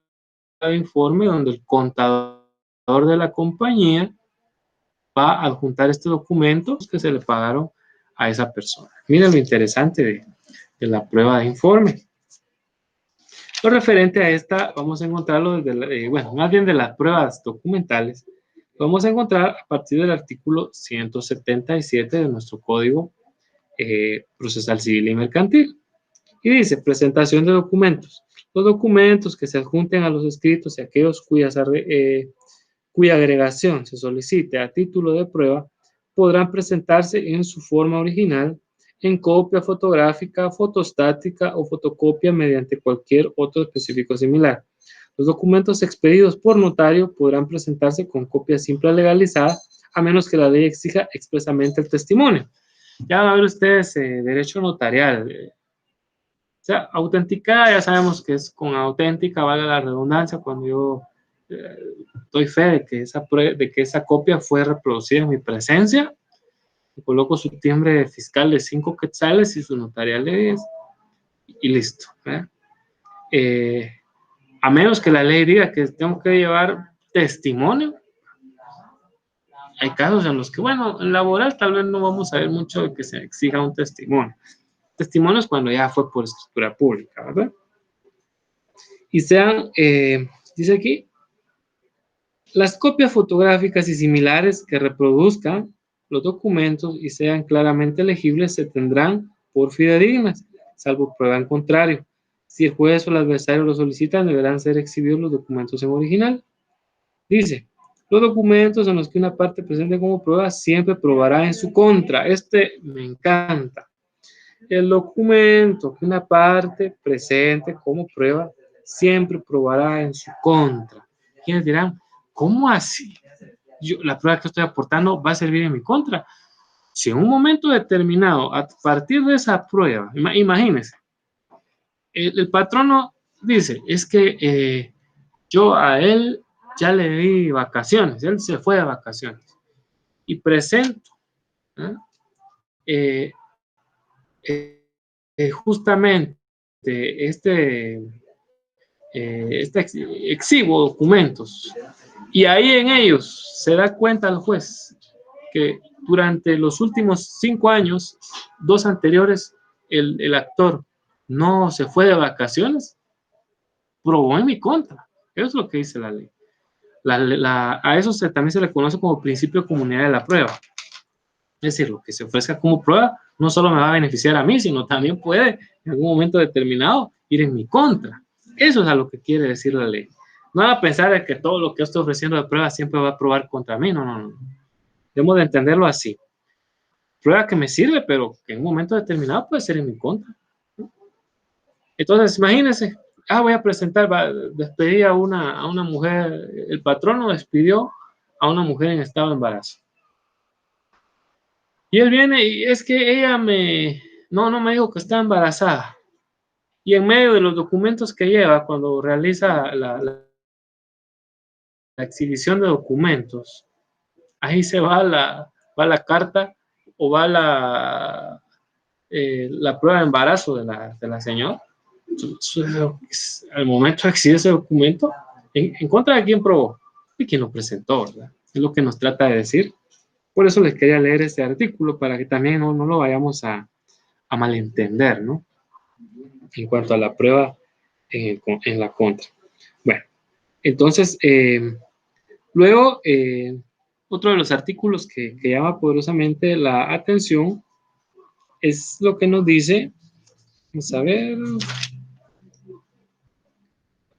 de informe donde el contador de la compañía va a adjuntar este documento que se le pagaron a esa persona. Miren lo interesante de la prueba de informe. Lo referente a esta, vamos a encontrarlo desde, más bien de las pruebas documentales, vamos a encontrar a partir del artículo 177 de nuestro Código Procesal Civil y Mercantil. Y dice, presentación de documentos. Los documentos que se adjunten a los escritos y aquellos cuya agregación se solicite a título de prueba podrán presentarse en su forma original, en copia fotográfica, fotostática o fotocopia mediante cualquier otro específico similar. Los documentos expedidos por notario podrán presentarse con copia simple legalizada, a menos que la ley exija expresamente el testimonio. Ya van a ver ustedes derecho notarial. O sea, autenticada ya sabemos que es con auténtica, valga la redundancia, cuando yo doy fe de que esa copia fue reproducida en mi presencia, coloco su timbre fiscal de 5 quetzales y su notarial de 10 y listo. A menos que la ley diga que tengo que llevar testimonio. Hay casos en los que, bueno, en laboral tal vez no vamos a ver mucho de que se exija un testimonio. Testimonios cuando ya fue por escritura pública, ¿verdad? Y sean, dice aquí, las copias fotográficas y similares que reproduzcan los documentos y sean claramente legibles se tendrán por fidedignas, salvo prueba en contrario. Si el juez o el adversario lo solicitan, deberán ser exhibidos los documentos en original. Dice, los documentos en los que una parte presente como prueba siempre probará en su contra. Este me encanta. El documento que una parte presente como prueba siempre probará en su contra. ¿Quiénes dirán? ¿Cómo así? La prueba que estoy aportando va a servir en mi contra. Si en un momento determinado, a partir de esa prueba, imagínense, el patrono dice, es que yo a él ya le di vacaciones, él se fue de vacaciones, y presento justamente exhibo documentos, y ahí en ellos se da cuenta el juez que durante los últimos 5 años, 2 anteriores, el actor no se fue de vacaciones, probó en mi contra. Eso es lo que dice la ley. A eso también se le conoce como principio de comunidad de la prueba. Es decir, lo que se ofrezca como prueba no solo me va a beneficiar a mí, sino también puede en algún momento determinado ir en mi contra. Eso es a lo que quiere decir la ley. No va a pensar de que todo lo que yo estoy ofreciendo de prueba siempre va a probar contra mí. No. Debemos de entenderlo así. Prueba que me sirve, pero que en un momento determinado puede ser en mi contra. Entonces, imagínense, voy a presentar, despedí a una mujer, el patrono despidió a una mujer en estado de embarazo. Y él viene y es que ella no me dijo que está embarazada. Y en medio de los documentos que lleva, cuando realiza la exhibición de documentos, ahí se va la carta o va la prueba de embarazo de la señora. Al momento de exhibir ese documento, en contra de quién probó y quién lo presentó, ¿verdad? Es lo que nos trata de decir. Por eso les quería leer este artículo para que también no lo vayamos a malentender, ¿no? En cuanto a la prueba en la contra. Bueno, entonces, luego, otro de los artículos que llama poderosamente la atención es lo que nos dice, vamos a ver,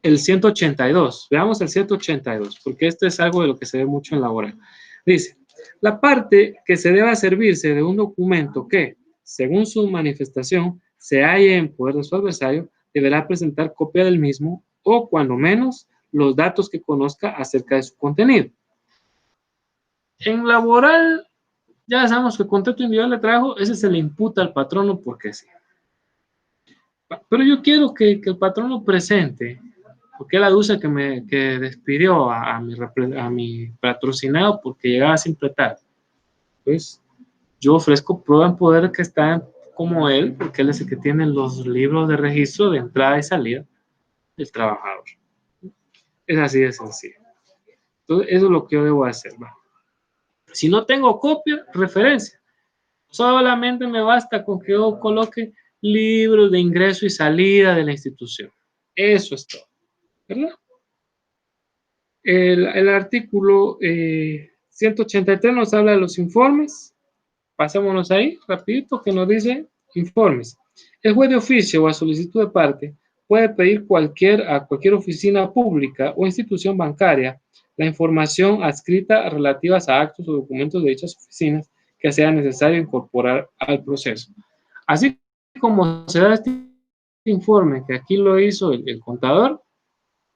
el 182. Veamos el 182, porque esto es algo de lo que se ve mucho en laboral. Dice, la parte que se deba servirse de un documento que, según su manifestación, se halle en poder de su adversario, deberá presentar copia del mismo o, cuando menos, los datos que conozca acerca de su contenido. En laboral, ya sabemos que el contrato individual de trabajo, ese se le imputa al patrono porque sí. Pero yo quiero que el patrono presente, porque él aduce que despidió a mi patrocinado porque llegaba siempre tarde. Pues yo ofrezco prueba en poder que está como él, porque él es el que tiene los libros de registro de entrada y salida del trabajador. Es así de sencillo. Entonces, eso es lo que yo debo hacer. ¿Va? Si no tengo copia, referencia. Solamente me basta con que yo coloque libros de ingreso y salida de la institución. Eso es todo. ¿Verdad? El artículo 183 nos habla de los informes. Pasémonos ahí, rapidito, que nos dice informes. El juez de oficio o a solicitud de parte puede pedir a cualquier oficina pública o institución bancaria la información adscrita relativas a actos o documentos de dichas oficinas que sea necesario incorporar al proceso. Así como se da este informe, que aquí lo hizo el contador,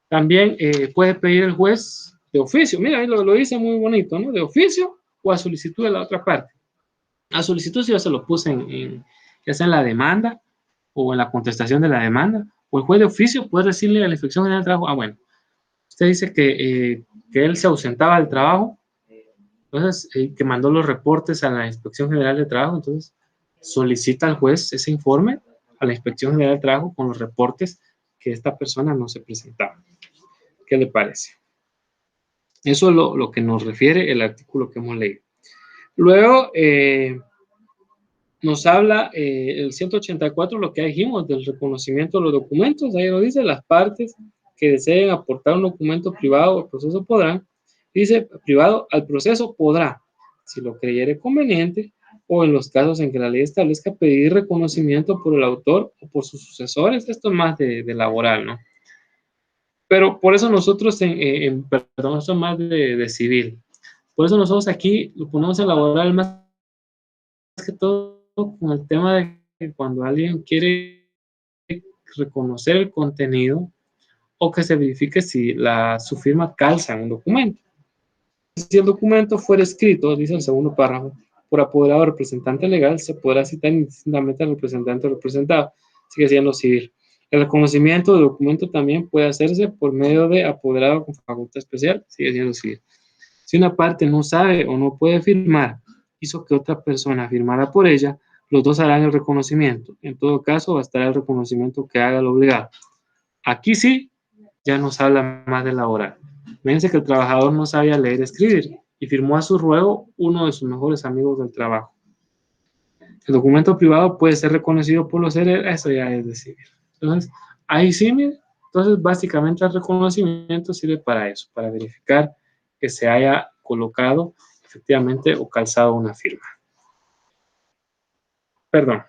también puede pedir el juez de oficio. Mira, ahí lo dice muy bonito, ¿no? De oficio o a solicitud de la otra parte. A solicitud si yo se lo puse ya sea en la demanda o en la contestación de la demanda, o el juez de oficio puede decirle a la Inspección General del Trabajo, bueno, usted dice que él se ausentaba del trabajo, entonces que mandó los reportes a la Inspección General de Trabajo, entonces solicita al juez ese informe a la Inspección General de Trabajo con los reportes que esta persona no se presentaba. ¿Qué le parece? Eso es lo que nos refiere el artículo que hemos leído. Luego, nos habla el 184, lo que dijimos del reconocimiento de los documentos. Ahí nos dice las partes que deseen aportar un documento privado al proceso podrán. Dice privado al proceso podrá, si lo creyere conveniente, o en los casos en que la ley establezca pedir reconocimiento por el autor o por sus sucesores. Esto es más de laboral, ¿no? Pero por eso nosotros, perdón, esto es más de civil. Por eso nosotros aquí lo ponemos en laboral más que todo con el tema de que cuando alguien quiere reconocer el contenido o que se verifique si su firma calza en un documento. Si el documento fuera escrito, dice el segundo párrafo, por apoderado o representante legal, se podrá citar indistintamente al representante o representado, sigue siendo civil. El reconocimiento del documento también puede hacerse por medio de apoderado con facultad especial, sigue siendo civil. Si una parte no sabe o no puede firmar, hizo que otra persona firmara por ella, los dos harán el reconocimiento. En todo caso, bastará el reconocimiento que haga el obligado. Aquí sí, ya nos habla más de laboral. Fíjense que el trabajador no sabía leer y escribir y firmó a su ruego uno de sus mejores amigos del trabajo. El documento privado puede ser reconocido por los herederos, eso ya es decir. Entonces, ahí sí, mire, entonces básicamente el reconocimiento sirve para eso, para verificar que se haya colocado efectivamente o calzado una firma. Perdón.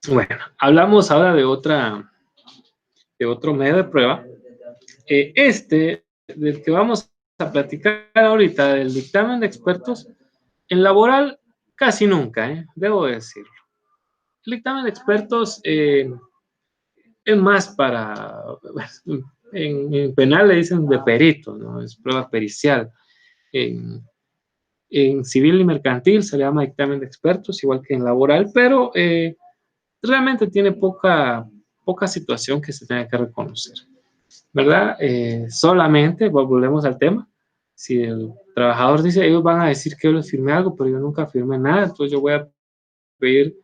Bueno, hablamos ahora de otro medio de prueba. Del que vamos a platicar ahorita, del dictamen de expertos, en laboral casi nunca, debo decirlo. El dictamen de expertos es más para, en penal le dicen de perito, ¿no? Es prueba pericial. En civil y mercantil se le llama dictamen de expertos, igual que en laboral, pero realmente tiene poca situación que se tenga que reconocer, ¿verdad? Solamente, volvemos al tema, si el trabajador dice, ellos van a decir que yo les firmé algo, pero yo nunca firmé nada, entonces yo voy a pedir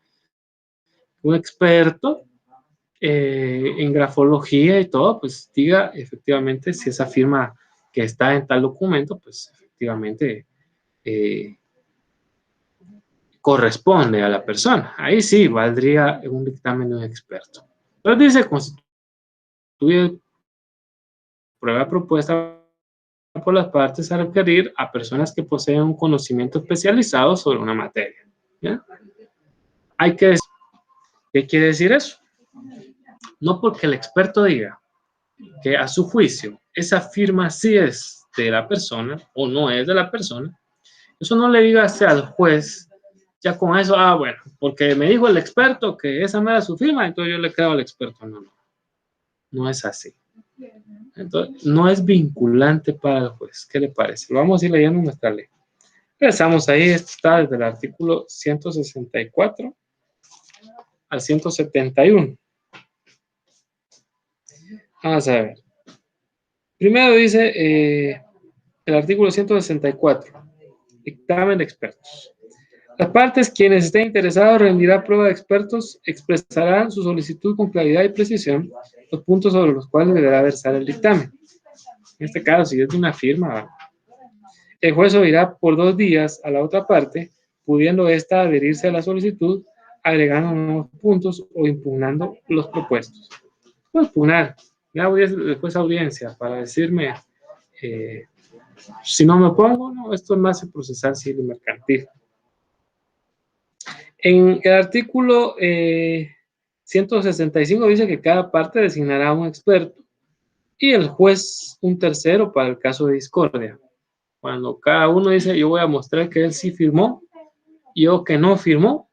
un experto en grafología y todo, pues diga efectivamente si esa firma que está en tal documento, pues efectivamente corresponde a la persona. Ahí sí valdría un dictamen de un experto. Entonces dice, constituye prueba propuesta por las partes a requerir a personas que poseen un conocimiento especializado sobre una materia. ¿Ya? Hay que decir, ¿qué quiere decir eso? No porque el experto diga que a su juicio esa firma sí es de la persona o no es de la persona, eso no le diga al juez, ya con eso, bueno, porque me dijo el experto que esa no era su firma, entonces yo le creo al experto. No es así. Entonces, no es vinculante para el juez. ¿Qué le parece? Lo vamos a ir leyendo en nuestra ley. Empezamos ahí, esto está desde el artículo 164 al 171. Vamos a ver. Primero dice el artículo 164, dictamen de expertos. Las partes, quienes estén interesados, rendirá prueba de expertos, expresarán su solicitud con claridad y precisión, los puntos sobre los cuales deberá versar el dictamen. En este caso, si es de una firma, el juez oirá por 2 días a la otra parte, pudiendo ésta adherirse a la solicitud, agregando nuevos puntos o impugnando los propuestos. Puedo impugnar, después audiencia para decirme si no me opongo, no, esto es más el procesal civil y mercantil. En el artículo 165 dice que cada parte designará un experto y el juez un tercero para el caso de discordia. Cuando cada uno dice, yo voy a mostrar que él sí firmó y yo que no firmó,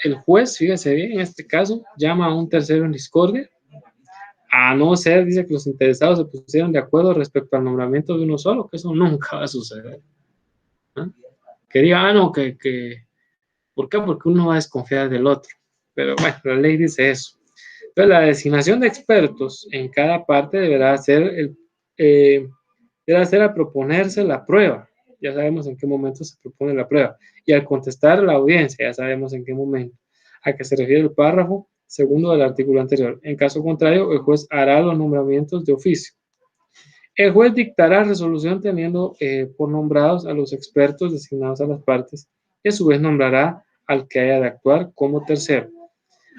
el juez, fíjese bien, en este caso, llama a un tercero en discordia, a no ser, dice que los interesados se pusieron de acuerdo respecto al nombramiento de uno solo, que eso nunca va a suceder. ¿No? Que diga, no, ¿por qué? Porque uno va a desconfiar del otro. Pero bueno, la ley dice eso. Entonces, la designación de expertos en cada parte deberá ser al proponerse la prueba. Ya sabemos en qué momento se propone la prueba. Y al contestar la audiencia, ya sabemos en qué momento. A qué se refiere el párrafo segundo del artículo anterior. En caso contrario, el juez hará los nombramientos de oficio. El juez dictará resolución teniendo por nombrados a los expertos designados a las partes y a su vez nombrará al que haya de actuar como tercero.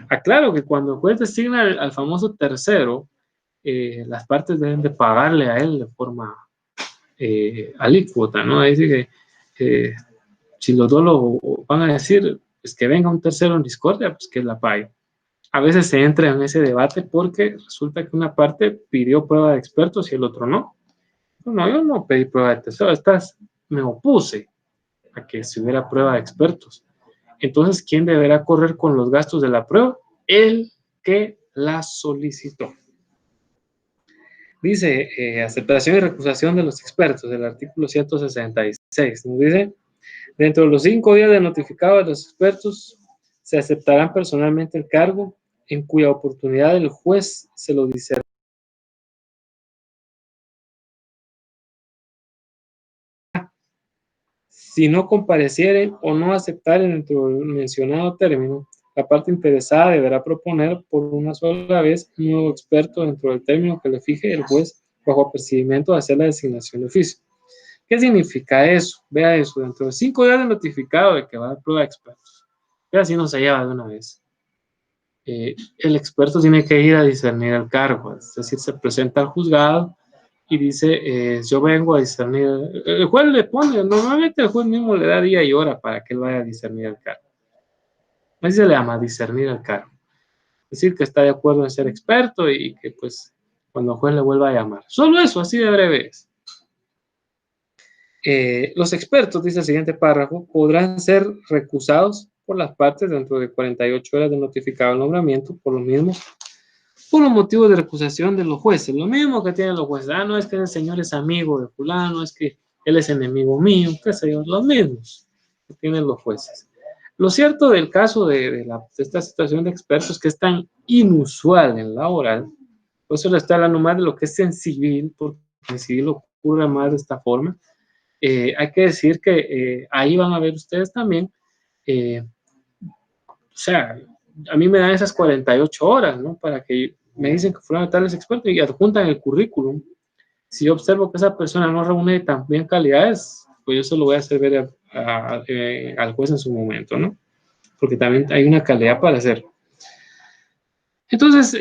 Aclaro que cuando el juez designa al famoso tercero, las partes deben de pagarle a él de forma alícuota, ¿no? Dice que si los dos lo van a decir, pues que venga un tercero en discordia, pues que la pague. A veces se entra en ese debate porque resulta que una parte pidió prueba de expertos y el otro no. No, yo no pedí prueba de tercero, me opuse a que se hubiera prueba de expertos. Entonces, ¿quién deberá correr con los gastos de la prueba? El que la solicitó. Dice, aceptación y recusación de los expertos, del artículo 166. Nos dice, dentro de los 5 días de notificado de los expertos, se aceptarán personalmente el cargo, en cuya oportunidad el juez se lo discernirá. Si no comparecieren o no aceptaren dentro del mencionado término, la parte interesada deberá proponer por una sola vez un nuevo experto dentro del término que le fije el juez bajo apercibimiento de hacer la designación de oficio. ¿Qué significa eso? Vea eso, dentro de 5 días de notificado de que va a dar prueba de expertos. Vea si no se lleva de una vez. El experto tiene que ir a discernir el cargo, es decir, se presenta al juzgado y dice, yo vengo a discernir, el juez le pone, normalmente el juez mismo le da día y hora para que él vaya a discernir el cargo. Así se le llama, discernir el cargo. Es decir, que está de acuerdo en ser experto y que pues cuando el juez le vuelva a llamar. Solo eso, así de breve es. Los expertos, dice el siguiente párrafo, podrán ser recusados por las partes dentro de 48 horas de notificado el nombramiento por los mismos, por los motivos de recusación de los jueces. Lo mismo que tienen los jueces. No es que el señor es amigo de fulano, es que él es enemigo mío, qué sé yo, los mismos que tienen los jueces. Lo cierto del caso de esta situación de expertos que es tan inusual en laboral, por eso le estoy hablando más de lo que es en civil, porque en civil ocurre más de esta forma. Hay que decir que ahí van a ver ustedes también, o sea, a mí me dan esas 48 horas, ¿no? Para que me dicen que fueron tales expertos y adjuntan el currículum. Si yo observo que esa persona no reúne tan bien calidades, pues yo se lo voy a hacer ver al juez en su momento, ¿no? Porque también hay una calidad para hacer. Entonces,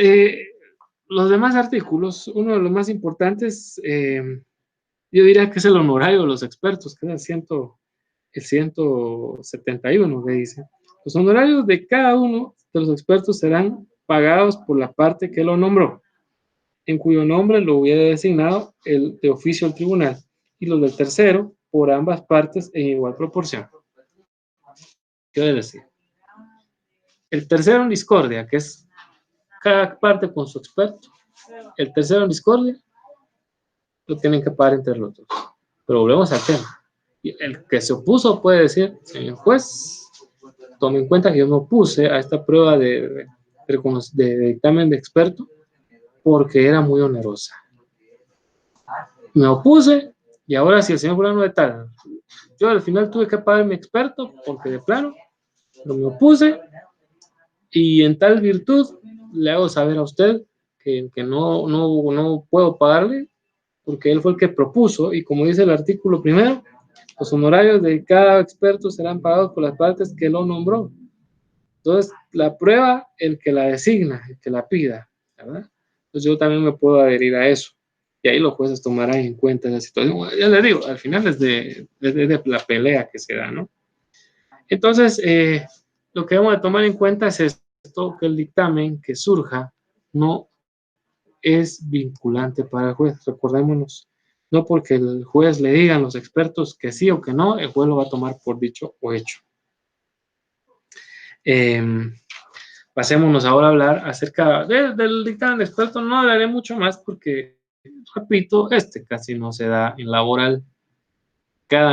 los demás artículos, uno de los más importantes, yo diría que es el honorario de los expertos, que es el 171, que dice. Los honorarios de cada uno de los expertos serán pagados por la parte que lo nombró, en cuyo nombre lo hubiera designado el de oficio al tribunal, y los del tercero por ambas partes en igual proporción. Quiero decir, el tercero en discordia, que es cada parte con su experto, el tercero en discordia lo tienen que pagar entre los dos. Pero volvemos al tema. El que se opuso puede decir, señor juez, tome en cuenta que yo me opuse a esta prueba de dictamen de experto porque era muy onerosa. Me opuse y ahora si el señor fulano de tal, yo al final tuve que pagar mi experto porque de plano no me opuse y en tal virtud le hago saber a usted que no puedo pagarle porque él fue el que propuso y como dice el artículo primero, los honorarios de cada experto serán pagados por las partes que lo nombró. Entonces, la prueba, el que la designa, el que la pida, ¿verdad? Entonces yo también me puedo adherir a eso. Y ahí los jueces tomarán en cuenta esa situación. Bueno, ya les digo, al final es de la pelea que se da, ¿no? Entonces, lo que debemos de tomar en cuenta es esto, que el dictamen que surja no es vinculante para el juez. Recordémonos, no porque el juez le digan a los expertos que sí o que no, el juez lo va a tomar por dicho o hecho. Pasémonos ahora a hablar acerca del dictamen de expertos. No hablaré mucho más porque, repito, casi no se da en laboral.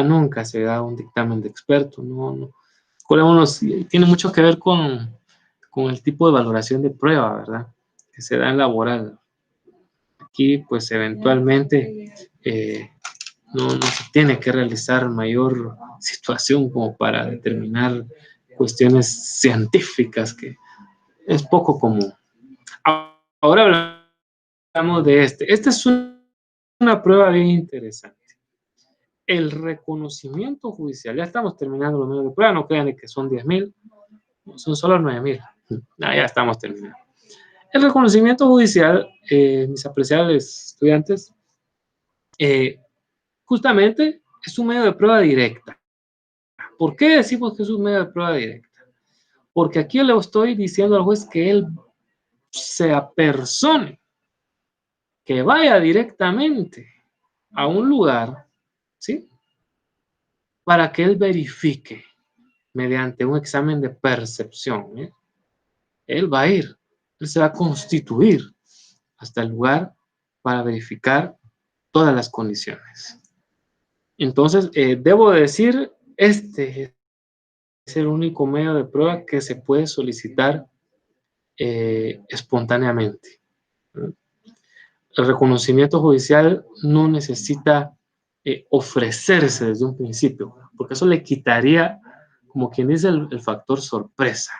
Nunca se da un dictamen de experto. No. Tiene mucho que ver con el tipo de valoración de prueba, ¿verdad? Que se da en laboral. Aquí, pues, eventualmente no se tiene que realizar mayor situación como para determinar cuestiones científicas que es poco común. Ahora hablamos de este. Esta es una prueba bien interesante. El reconocimiento judicial. Ya estamos terminando los medios de prueba. No crean que son 10,000. Son solo 9,000. No, ya estamos terminando. El reconocimiento judicial, mis apreciables estudiantes, justamente es un medio de prueba directa. ¿Por qué decimos que es un medio de prueba directa? Porque aquí le estoy diciendo al juez que él se apersone, que vaya directamente a un lugar, ¿sí? Para que él verifique mediante un examen de percepción. Él va a ir, él se va a constituir hasta el lugar para verificar todas las condiciones. Entonces, debo decir, este es el único medio de prueba que se puede solicitar espontáneamente. El reconocimiento judicial no necesita ofrecerse desde un principio, porque eso le quitaría, como quien dice, el factor sorpresa.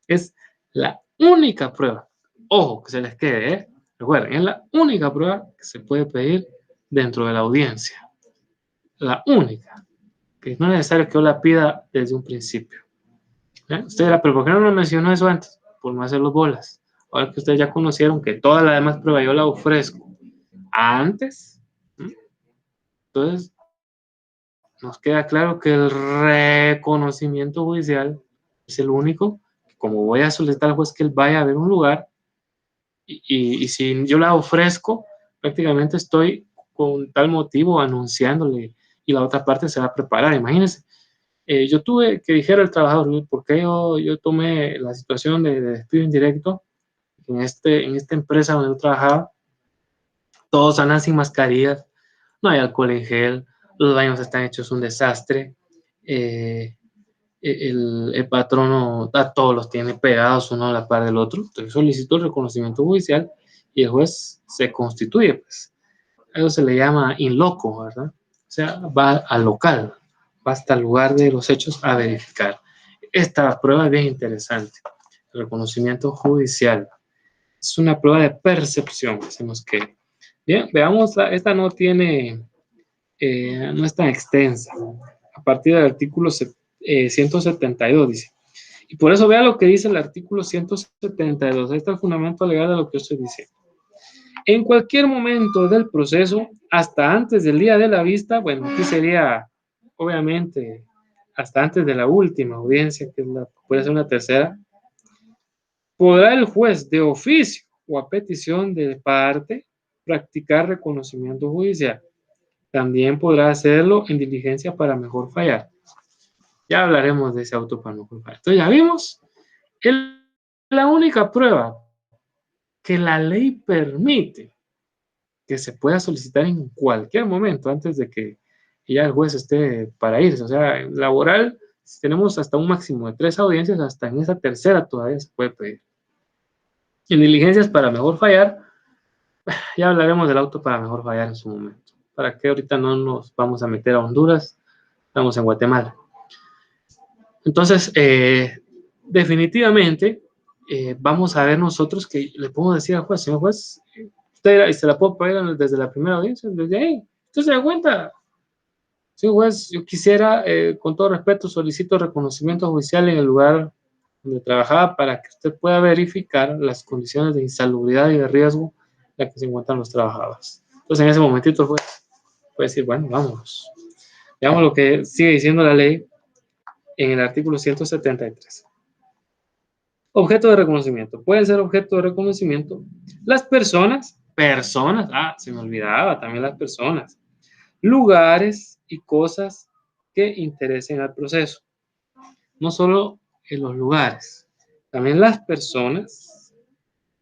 Es la única prueba, ojo, que se les quede, recuerden, es la única prueba que se puede pedir dentro de la audiencia. La única, que no es necesario que yo la pida desde un principio. Usted dirá, pero ¿por qué no me mencionó eso antes? Por no hacer los bolas. Ahora que ustedes ya conocieron que toda la demás prueba yo la ofrezco antes, entonces nos queda claro que el reconocimiento judicial es el único, como voy a solicitar al juez que él vaya a ver un lugar, y si yo la ofrezco, prácticamente estoy con tal motivo anunciándole y la otra parte se va a preparar. Imagínense, yo tuve que dijera el trabajador, ¿por qué yo tomé la situación de despido indirecto en esta empresa donde yo trabajaba? Todos andan sin mascarillas, no hay alcohol en gel, los baños están hechos un desastre, el patrono a todos los tiene pegados uno a la par del otro, entonces solicitó el reconocimiento judicial y el juez se constituye, pues. Eso se le llama in loco, ¿verdad? O sea, va al local, va hasta el lugar de los hechos a verificar. Esta prueba es bien interesante, el reconocimiento judicial. Es una prueba de percepción, decimos que. Bien, veamos, esta no tiene, no es tan extensa. A partir del artículo 172 dice. Y por eso vea lo que dice el artículo 172. Ahí está el fundamento legal de lo que yo estoy diciendo. En cualquier momento del proceso, hasta antes del día de la vista, bueno, aquí sería, obviamente, hasta antes de la última audiencia, que puede ser una tercera, podrá el juez de oficio o a petición de parte practicar reconocimiento judicial. También podrá hacerlo en diligencia para mejor fallar. Ya hablaremos de ese auto para mejor fallar. Entonces ya vimos, la única prueba que la ley permite que se pueda solicitar en cualquier momento antes de que ya el juez esté para irse. O sea, en laboral tenemos hasta un máximo de 3 audiencias, hasta en esa tercera todavía se puede pedir. En diligencias para mejor fallar, ya hablaremos del auto para mejor fallar en su momento. Para que ahorita no nos vamos a meter a Honduras, estamos en Guatemala. Entonces, definitivamente, vamos a ver nosotros que le podemos decir al juez, señor juez, usted se la puedo pagar desde la primera audiencia, desde ahí. Usted se da cuenta, señor juez, yo quisiera, con todo respeto, solicito reconocimiento judicial en el lugar donde trabajaba para que usted pueda verificar las condiciones de insalubridad y de riesgo en las que se encuentran los trabajadores. Entonces, en ese momentito el juez puede decir, bueno, vámonos. Veamos lo que sigue diciendo la ley en el artículo 173. Objeto de reconocimiento. Pueden ser objeto de reconocimiento las personas, se me olvidaba también las personas, lugares y cosas que interesen al proceso. No solo en los lugares, también las personas,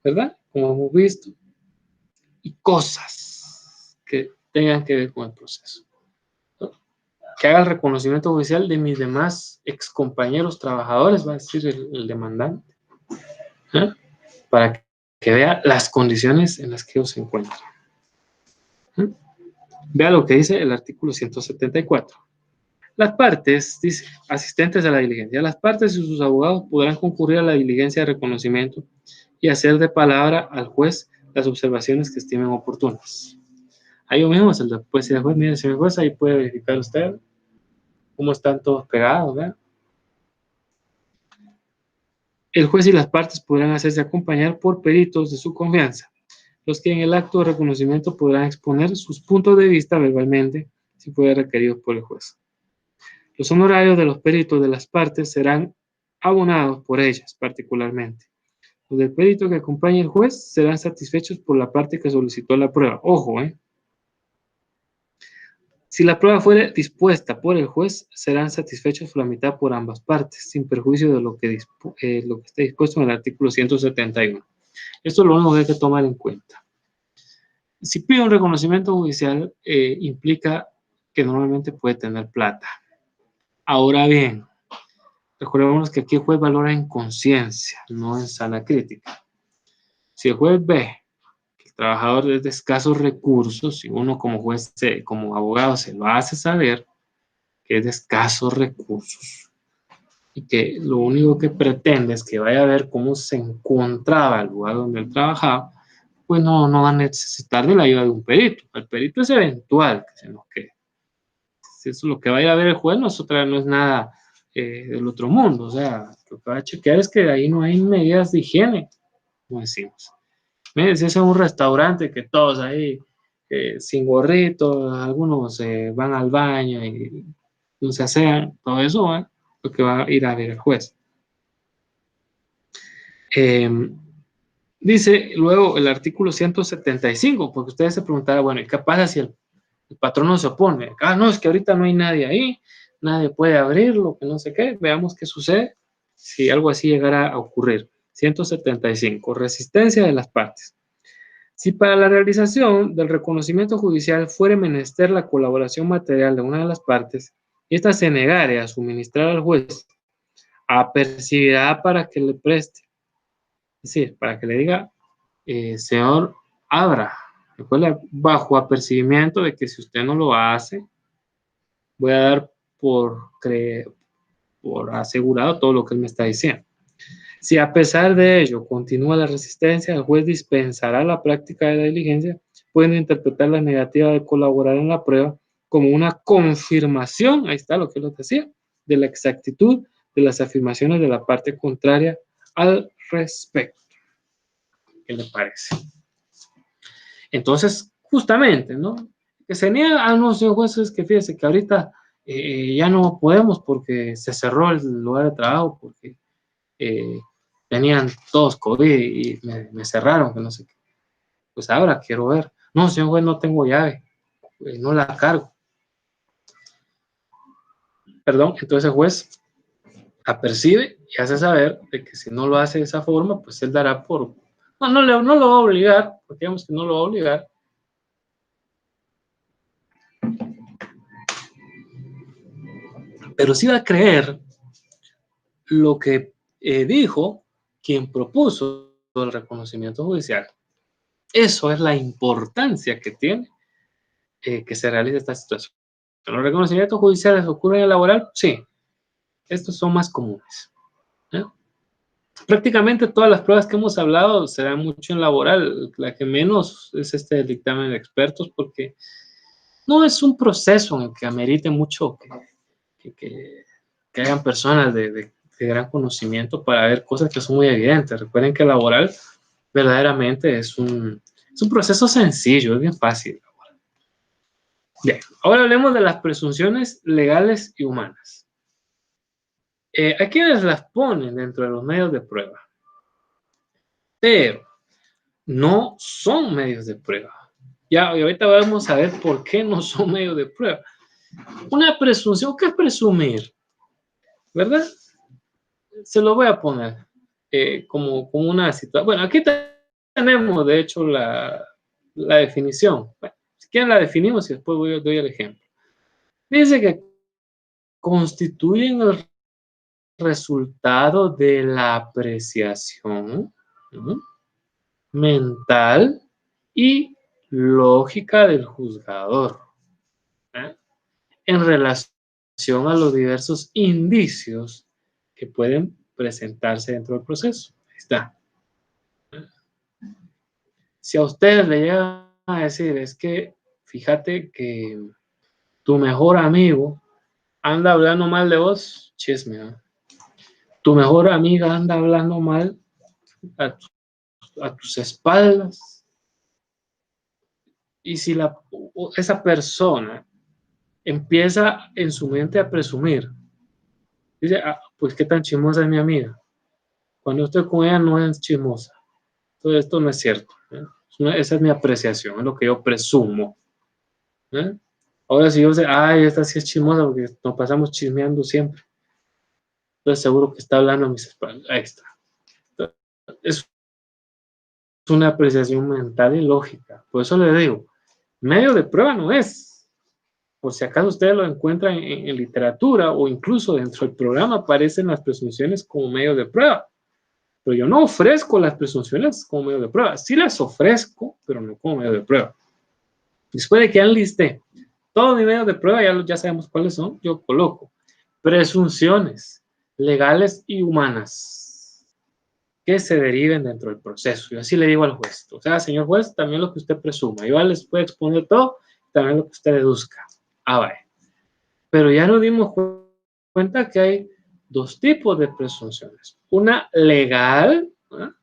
¿verdad? Como hemos visto, y cosas que tengan que ver con el proceso. Que haga el reconocimiento judicial de mis demás excompañeros trabajadores, va a decir el demandante, ¿eh? Para que vea las condiciones en las que ellos se encuentran. ¿Eh? Vea lo que dice el artículo 174. Las partes, dice, asistentes a la diligencia, las partes y sus abogados podrán concurrir a la diligencia de reconocimiento y hacer de palabra al juez las observaciones que estimen oportunas. Ahí mismo se le puede decir al juez, mire, señor juez, ahí puede verificar usted cómo están todos pegados, ¿verdad? El juez y las partes podrán hacerse acompañar por peritos de su confianza, los que en el acto de reconocimiento podrán exponer sus puntos de vista verbalmente, si fuera requerido por el juez. Los honorarios de los peritos de las partes serán abonados por ellas particularmente. Los del perito que acompañe al juez serán satisfechos por la parte que solicitó la prueba. Ojo, Si la prueba fuere dispuesta por el juez, serán satisfechos por la mitad por ambas partes, sin perjuicio de lo que esté dispuesto en el artículo 171. Esto es lo único que hay que tomar en cuenta. Si pide un reconocimiento judicial, implica que normalmente puede tener plata. Ahora bien, recordemos que aquí el juez valora en conciencia, no en sana crítica. Si el juez ve que el trabajador es de escasos recursos, y uno como juez, como abogado, se lo hace saber que es de escasos recursos y que lo único que pretende es que vaya a ver cómo se encontraba el lugar donde él trabajaba, pues no va a necesitar de la ayuda de un perito. El perito es eventual, que se nos quede. Si eso es lo que va a ir a ver el juez, no es nada del otro mundo. O sea, lo que va a chequear es que ahí no hay medidas de higiene, como decimos. Miren, si es un restaurante que todos ahí sin gorritos, algunos van al baño y no se asean, todo eso, lo que va a ir a ver el juez. Dice luego el artículo 175, porque ustedes se preguntarán, bueno, ¿qué pasa si el patrón no se opone? No, es que ahorita no hay nadie ahí, nadie puede abrirlo, que no sé qué. Veamos qué sucede si algo así llegara a ocurrir. 175, resistencia de las partes. Si para la realización del reconocimiento judicial fuere menester la colaboración material de una de las partes, y ésta se negare a suministrar al juez, apercibirá para que le preste. Es decir, para que le diga, señor, abra. Recuerda, bajo apercibimiento de que si usted no lo hace, voy a dar por asegurado todo lo que él me está diciendo. Si a pesar de ello continúa la resistencia, el juez dispensará la práctica de la diligencia, pueden interpretar la negativa de colaborar en la prueba como una confirmación, ahí está lo que les decía, de la exactitud de las afirmaciones de la parte contraria al respecto. ¿Qué le parece? Entonces, justamente, ¿no? Que se niega a unos jueces que fíjese que ahorita ya no podemos porque se cerró el lugar de trabajo, porque tenían todos COVID y me cerraron, que no sé qué. Pues ahora quiero ver. No, señor juez, no tengo llave, no la cargo. Perdón, entonces el juez apercibe y hace saber de que si no lo hace de esa forma, pues él dará por... No lo va a obligar, porque digamos que no lo va a obligar. Pero sí va a creer lo que dijo quien propuso el reconocimiento judicial. Eso es la importancia que tiene que se realice esta situación. ¿Los reconocimientos judiciales ocurren en el laboral? Sí, estos son más comunes. ¿Eh? Prácticamente todas las pruebas que hemos hablado se dan mucho en laboral. La que menos es este dictamen de expertos, porque no es un proceso en el que amerite mucho que hayan personas de gran conocimiento para ver cosas que son muy evidentes. Recuerden que el laboral verdaderamente es un proceso sencillo, es bien fácil. Bien, ahora hablemos de las presunciones legales y humanas. ¿A quiénes las ponen dentro de los medios de prueba? Pero no son medios de prueba. Ya, y ahorita vamos a ver por qué no son medios de prueba. Una presunción, ¿qué es presumir? ¿Verdad? Se lo voy a poner como una situación. Bueno, aquí tenemos, de hecho, la definición. Bueno, si quieren la definimos y después doy el ejemplo. Dice que constituyen el resultado de la apreciación mental y lógica del juzgador en relación a los diversos indicios que pueden presentarse dentro del proceso. Ahí está. Si a ustedes le llegan a decir, es que fíjate que tu mejor amigo anda hablando mal de vos, chisme, ¿no? Tu mejor amiga anda hablando mal a tus espaldas. Y si esa persona empieza en su mente a presumir, dice, pues qué tan chismosa es mi amiga. Cuando estoy con ella no es chismosa. Entonces esto no es cierto. Esa es mi apreciación, es lo que yo presumo. Ahora si yo sé, esta sí es chismosa porque nos pasamos chismeando siempre. Entonces seguro que está hablando a mis espaldas. Ahí está. Entonces, es una apreciación mental y lógica. Por eso le digo, medio de prueba no es. Por si acaso ustedes lo encuentran en literatura o incluso dentro del programa aparecen las presunciones como medio de prueba. Pero yo no ofrezco las presunciones como medio de prueba. Sí las ofrezco, pero no como medio de prueba. Después de que ya enlisté todos mis medios de prueba, ya sabemos cuáles son, yo coloco presunciones legales y humanas que se deriven dentro del proceso. Yo así le digo al juez, o sea, señor juez, también lo que usted presuma. Yo les puedo exponer todo, también lo que usted deduzca. Vaya. Pero ya nos dimos cuenta que hay dos tipos de presunciones. Una legal, ¿no?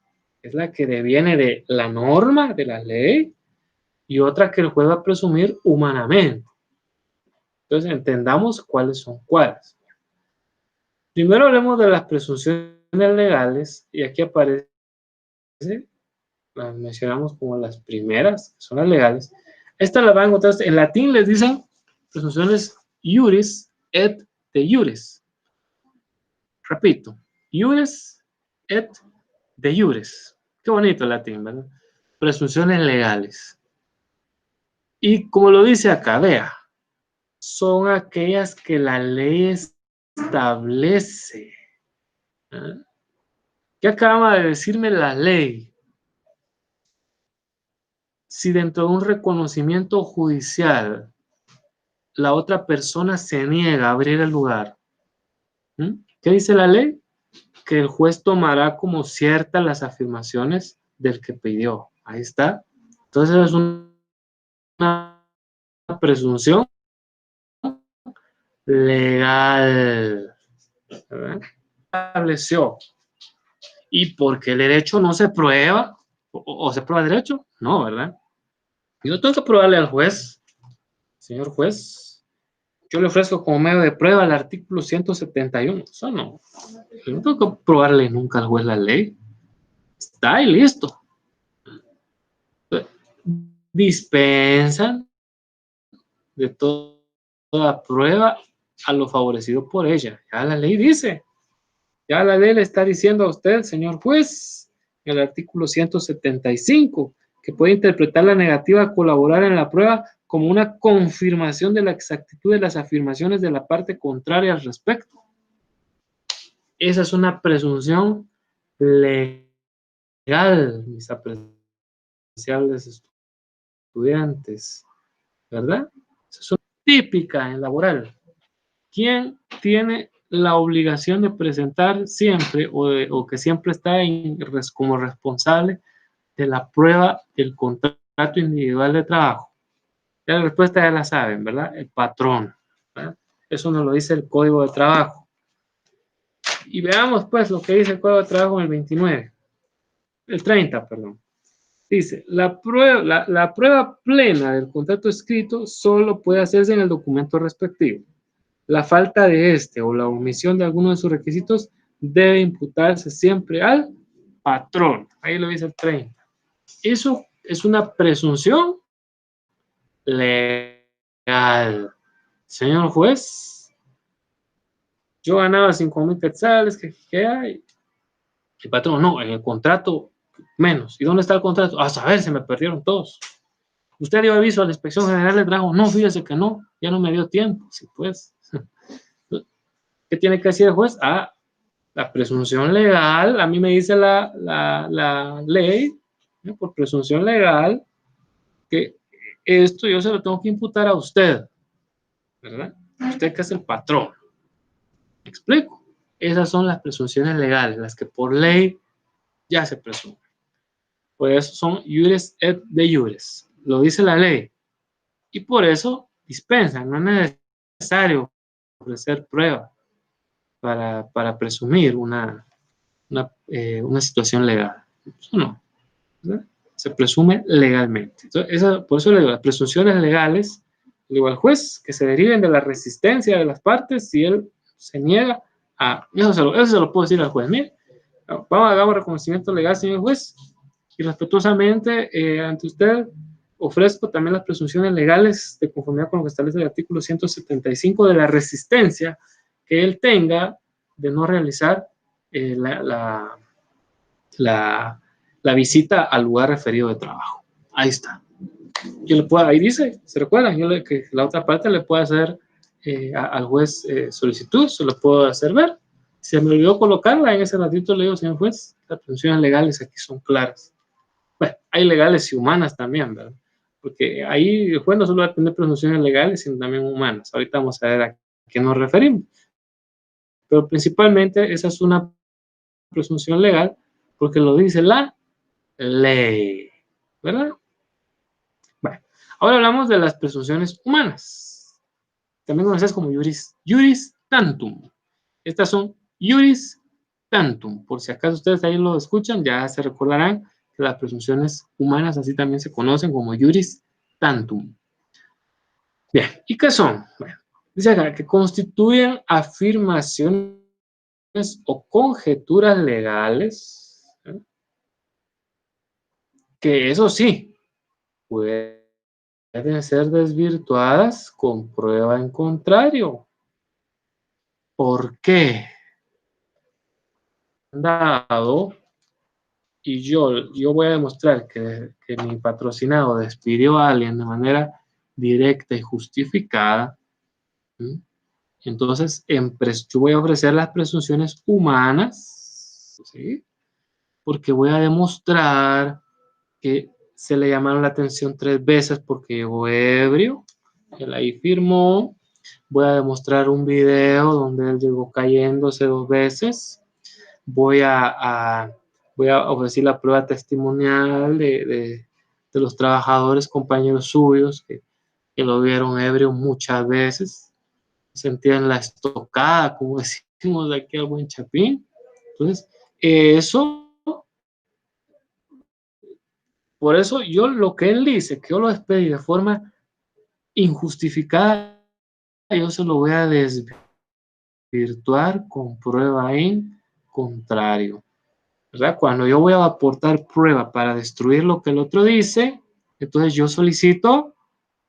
Es la que deviene de la norma, de la ley, y otra que el juez va a presumir humanamente. Entonces, entendamos cuáles son cuáles. Primero hablemos de las presunciones legales, y aquí aparece, las mencionamos como las primeras, que son las legales. Estas las van a encontrar, en latín les dicen presunciones iuris et de iuris. Repito, iuris et de iuris. Qué bonito el latín, ¿verdad? presunciones legales. Y como lo dice acá, vea, son aquellas que la ley establece. ¿Ah? ¿Qué acaba de decirme la ley? Si dentro de un reconocimiento judicial la otra persona se niega a abrir el lugar, ¿qué dice la ley? Que el juez tomará como ciertas las afirmaciones del que pidió. Ahí está. Entonces es una presunción legal, ¿verdad? Estableció. ¿Y porque el derecho no se prueba? ¿O se prueba el derecho? No, ¿verdad? Yo tengo que probarle al juez, señor juez, yo le ofrezco como medio de prueba el artículo 171. Eso no. Yo no tengo que probarle nunca al juez la ley. Está ahí listo. Dispensan de toda prueba a lo favorecido por ella. Ya la ley dice. Ya la ley le está diciendo a usted, señor juez, en el artículo 175, que puede interpretar la negativa a colaborar en la prueba como una confirmación de la exactitud de las afirmaciones de la parte contraria al respecto. Esa es una presunción legal, mis apreciables estudiantes, ¿verdad? Esa es una típica en laboral. ¿Quién tiene la obligación de presentar siempre o que siempre está como responsable de la prueba del contrato individual de trabajo? Ya la respuesta ya la saben, ¿verdad? El patrón, ¿verdad? Eso nos lo dice el Código de Trabajo. Y veamos pues lo que dice el Código de Trabajo en el 29, el 30, perdón. Dice, la prueba plena del contrato escrito solo puede hacerse en el documento respectivo. La falta de este o la omisión de alguno de sus requisitos debe imputarse siempre al patrón. Ahí lo dice el 30. Eso es una presunción legal. Señor juez, yo ganaba 5,000 quetzales, ¿qué hay? El patrón, no, en el contrato menos. ¿Y dónde está el contrato? A saber, se me perdieron todos. ¿Usted dio aviso a la Inspección General de Trabajo? No, fíjese que no, ya no me dio tiempo. Sí, pues. ¿Qué tiene que decir el juez? La presunción legal, a mí me dice la ley, ¿no? Por presunción legal, que esto yo se lo tengo que imputar a usted, ¿verdad? Usted que es el patrón. ¿Me explico? Esas son las presunciones legales, las que por ley ya se presumen. Por eso son iures et de iures. Lo dice la ley. Y por eso dispensan. No es necesario ofrecer pruebas para presumir una situación legal. Eso no. ¿Verdad? Se presume legalmente. Entonces, por eso le digo, las presunciones legales, le digo al juez, que se deriven de la resistencia de las partes si él se niega a... Eso se lo puedo decir al juez. Mire, hagamos reconocimiento legal, señor juez, y respetuosamente ante usted ofrezco también las presunciones legales de conformidad con lo que establece el artículo 175 de la resistencia que él tenga de no realizar la visita al lugar referido de trabajo. Ahí está. Ahí dice, ¿se recuerdan? Que la otra parte le puede hacer al juez solicitud, se lo puedo hacer ver. Se me olvidó colocarla en ese ratito, le digo, señor juez, las presunciones legales aquí son claras. Bueno, hay legales y humanas también, ¿verdad? Porque ahí el juez no solo va a tener presunciones legales, sino también humanas. Ahorita vamos a ver a qué nos referimos. Pero principalmente esa es una presunción legal porque lo dice la ley, ¿verdad? Bueno, ahora hablamos de las presunciones humanas, también conocidas como juris tantum. Estas son juris tantum. Por si acaso ustedes ahí lo escuchan, ya se recordarán que las presunciones humanas así también se conocen como juris tantum. Bien, ¿y qué son? Bueno, dice acá que constituyen afirmaciones o conjeturas legales, ¿eh? Que eso sí, pueden ser desvirtuadas con prueba en contrario. ¿Por qué? Dado y yo voy a demostrar que mi patrocinado despidió a alguien de manera directa y justificada, ¿sí? Entonces yo voy a ofrecer las presunciones humanas, ¿sí? Porque voy a demostrar que se le llamaron la atención 3 veces porque llegó ebrio, él ahí firmó. Voy a demostrar un video donde él llegó cayéndose 2 veces. Voy voy a ofrecer la prueba testimonial de los trabajadores, compañeros suyos, que lo vieron ebrio muchas veces, sentían la estocada, como decimos de aquí al buen Chapín. Entonces, eso, por eso yo lo que él dice, que yo lo despedí de forma injustificada, yo se lo voy a desvirtuar con prueba en contrario, ¿verdad? Cuando yo voy a aportar prueba para destruir lo que el otro dice, entonces yo solicito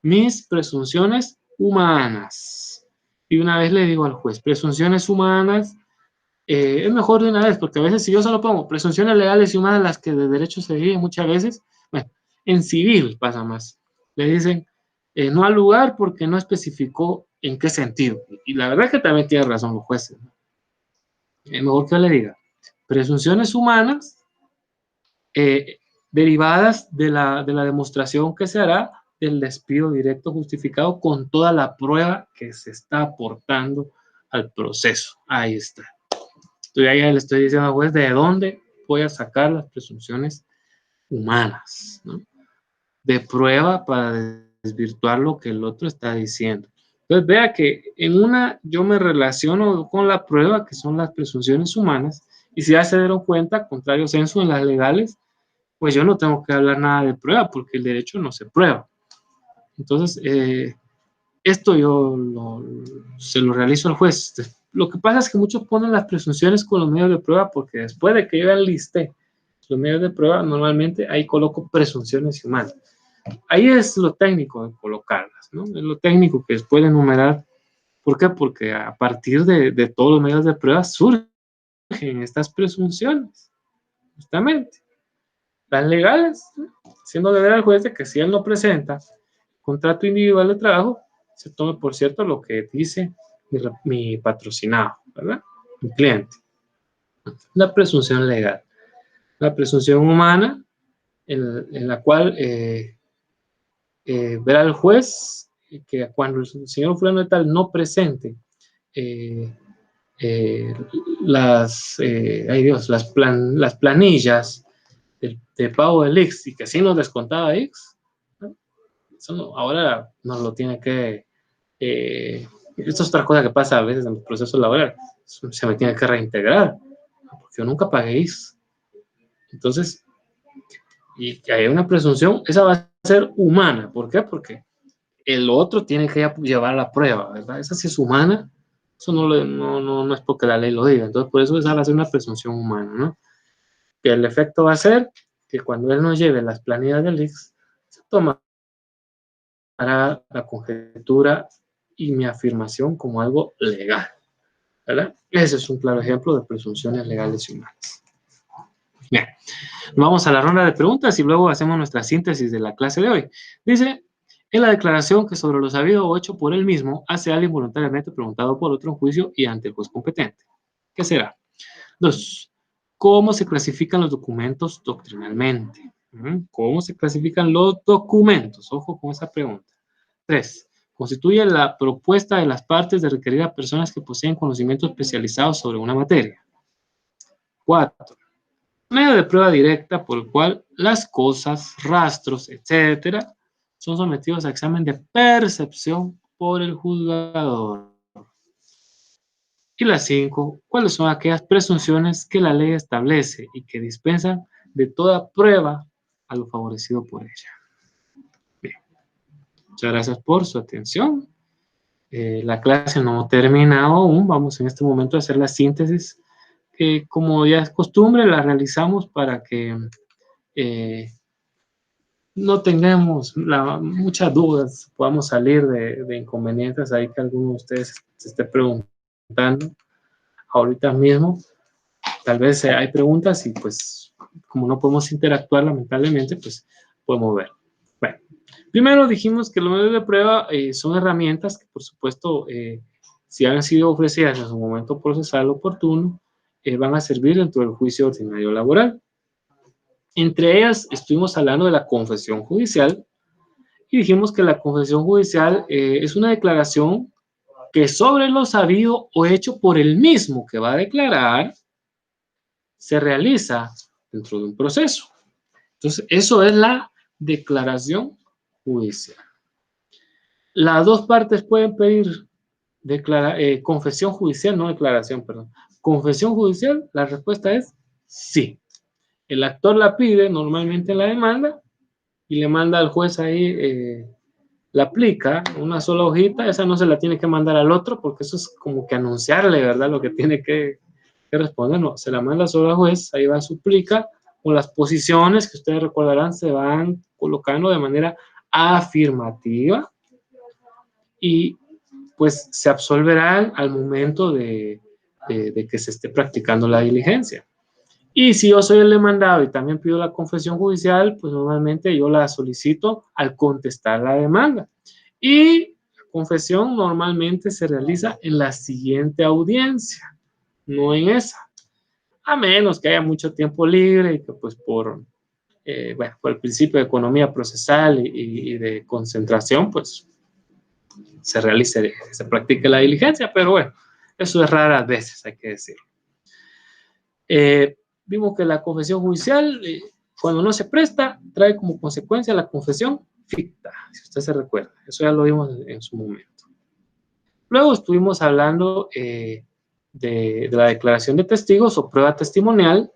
mis presunciones humanas. Y una vez le digo al juez, presunciones humanas, es mejor de una vez, porque a veces si yo solo pongo presunciones legales y humanas, las que de derecho se viven muchas veces, bueno, en civil pasa más. Le dicen, no al lugar porque no especificó en qué sentido. Y la verdad es que también tiene razón los jueces. Es mejor que le diga, presunciones humanas derivadas de la demostración que se hará del despido directo justificado con toda la prueba que se está aportando al proceso. Ahí está. Ya le estoy diciendo al juez de dónde voy a sacar las presunciones humanas, ¿no? De prueba para desvirtuar lo que el otro está diciendo. Entonces vea que en una yo me relaciono con la prueba, que son las presunciones humanas, y si ya se dieron cuenta, contrario censo en las legales, pues yo no tengo que hablar nada de prueba porque el derecho no se prueba. Entonces, esto se lo realizo al juez. Lo que pasa es que muchos ponen las presunciones con los medios de prueba porque después de que yo enlisté los medios de prueba, normalmente ahí coloco presunciones humanas. Ahí es lo técnico de colocarlas, ¿no? Es lo técnico que después de enumerar. ¿Por qué? Porque a partir de todos los medios de prueba surgen estas presunciones, justamente. Las legales, siendo deber al juez de que si él no presenta contrato individual de trabajo, se tome por cierto lo que dice mi patrocinado, ¿verdad? Mi cliente. La presunción legal. La presunción humana, en la cual verá el juez que cuando el señor fulano de tal no presente eh, eh, ay Dios, las planillas de pago del X y que sí nos descontaba X, ¿no? Eso ahora nos lo tiene que esto es otra cosa que pasa a veces en el proceso laboral, se me tiene que reintegrar porque yo nunca pagué X. Entonces, y hay una presunción, esa va a ser humana. ¿Por qué? Porque el otro tiene que llevar la prueba, ¿verdad? Esa sí es humana, eso no es porque la ley lo diga. Entonces, por eso esa va a ser una presunción humana, ¿no? Que el efecto va a ser que cuando él nos lleve las planillas del IX, se tomará la conjetura y mi afirmación como algo legal, ¿verdad? Ese es un claro ejemplo de presunciones legales y humanas. Bien, vamos a la ronda de preguntas y luego hacemos nuestra síntesis de la clase de hoy. Dice, en la declaración que sobre lo sabido o hecho por él mismo, hace alguien voluntariamente preguntado por otro en juicio y ante el juez competente. ¿Qué será? 2. ¿Cómo se clasifican los documentos doctrinalmente? ¿Cómo se clasifican los documentos? Ojo con esa pregunta. 3. Constituye la propuesta de las partes de requerir a personas que poseen conocimiento especializado sobre una materia. 4. Medio de prueba directa por el cual las cosas, rastros, etcétera, son sometidos a examen de percepción por el juzgador. Y las 5, ¿cuáles son aquellas presunciones que la ley establece y que dispensan de toda prueba a lo favorecido por ella? Bien, muchas gracias por su atención. La clase no ha terminado aún, vamos en este momento a hacer la síntesis, que como ya es costumbre, la realizamos para que no tengamos muchas dudas, podamos salir de inconvenientes ahí que alguno de ustedes se esté preguntando ahorita mismo. Tal vez hay preguntas y pues como no podemos interactuar lamentablemente, pues podemos ver. Bueno, primero dijimos que los medios de prueba son herramientas que por supuesto, si han sido ofrecidas en su momento procesal oportuno, van a servir dentro del juicio ordinario laboral. Entre ellas estuvimos hablando de la confesión judicial y dijimos que la confesión judicial es una declaración que sobre lo sabido o hecho por el mismo que va a declarar se realiza dentro de un proceso. Entonces, eso es la declaración judicial. Las dos partes pueden pedir confesión judicial, no declaración, perdón. Confesión judicial, la respuesta es sí. El actor la pide normalmente en la demanda y le manda al juez ahí, la aplica, una sola hojita, esa no se la tiene que mandar al otro porque eso es como que anunciarle, ¿verdad? Lo que tiene que responder, no, se la manda solo al juez, ahí va su plica, con las posiciones que ustedes recordarán se van colocando de manera afirmativa y pues se absolverán al momento de que se esté practicando la diligencia. Y si yo soy el demandado y también pido la confesión judicial, pues normalmente yo la solicito al contestar la demanda. Y la confesión normalmente se realiza en la siguiente audiencia, no en esa. A menos que haya mucho tiempo libre y que pues por el principio de economía procesal y de concentración, pues se practique la diligencia, pero bueno, eso es raras veces, hay que decirlo. Vimos que la confesión judicial, cuando no se presta, trae como consecuencia la confesión ficta, si usted se recuerda. Eso ya lo vimos en su momento. Luego estuvimos hablando de la declaración de testigos o prueba testimonial.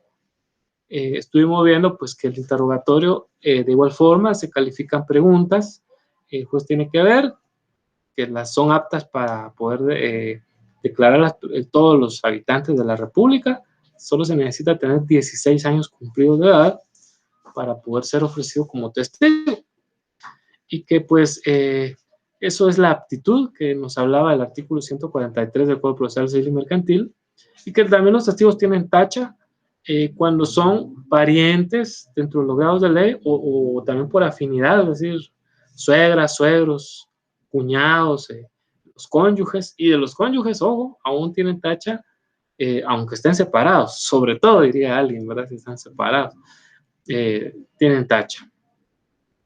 Estuvimos viendo pues, que el interrogatorio, de igual forma, se califican preguntas. El juez tiene que ver que las son aptas para poder declarar a todos los habitantes de la República. Solo se necesita tener 16 años cumplidos de edad para poder ser ofrecido como testigo. Y que pues eso es la aptitud que nos hablaba el artículo 143 del Código Procesal Civil y Mercantil, y que también los testigos tienen tacha cuando son parientes dentro de los grados de ley o también por afinidad, es decir, suegras, suegros, cuñados, los cónyuges, y de los cónyuges, ojo, aún tienen tacha, aunque estén separados, sobre todo diría alguien, ¿verdad? Si están separados, tienen tacha.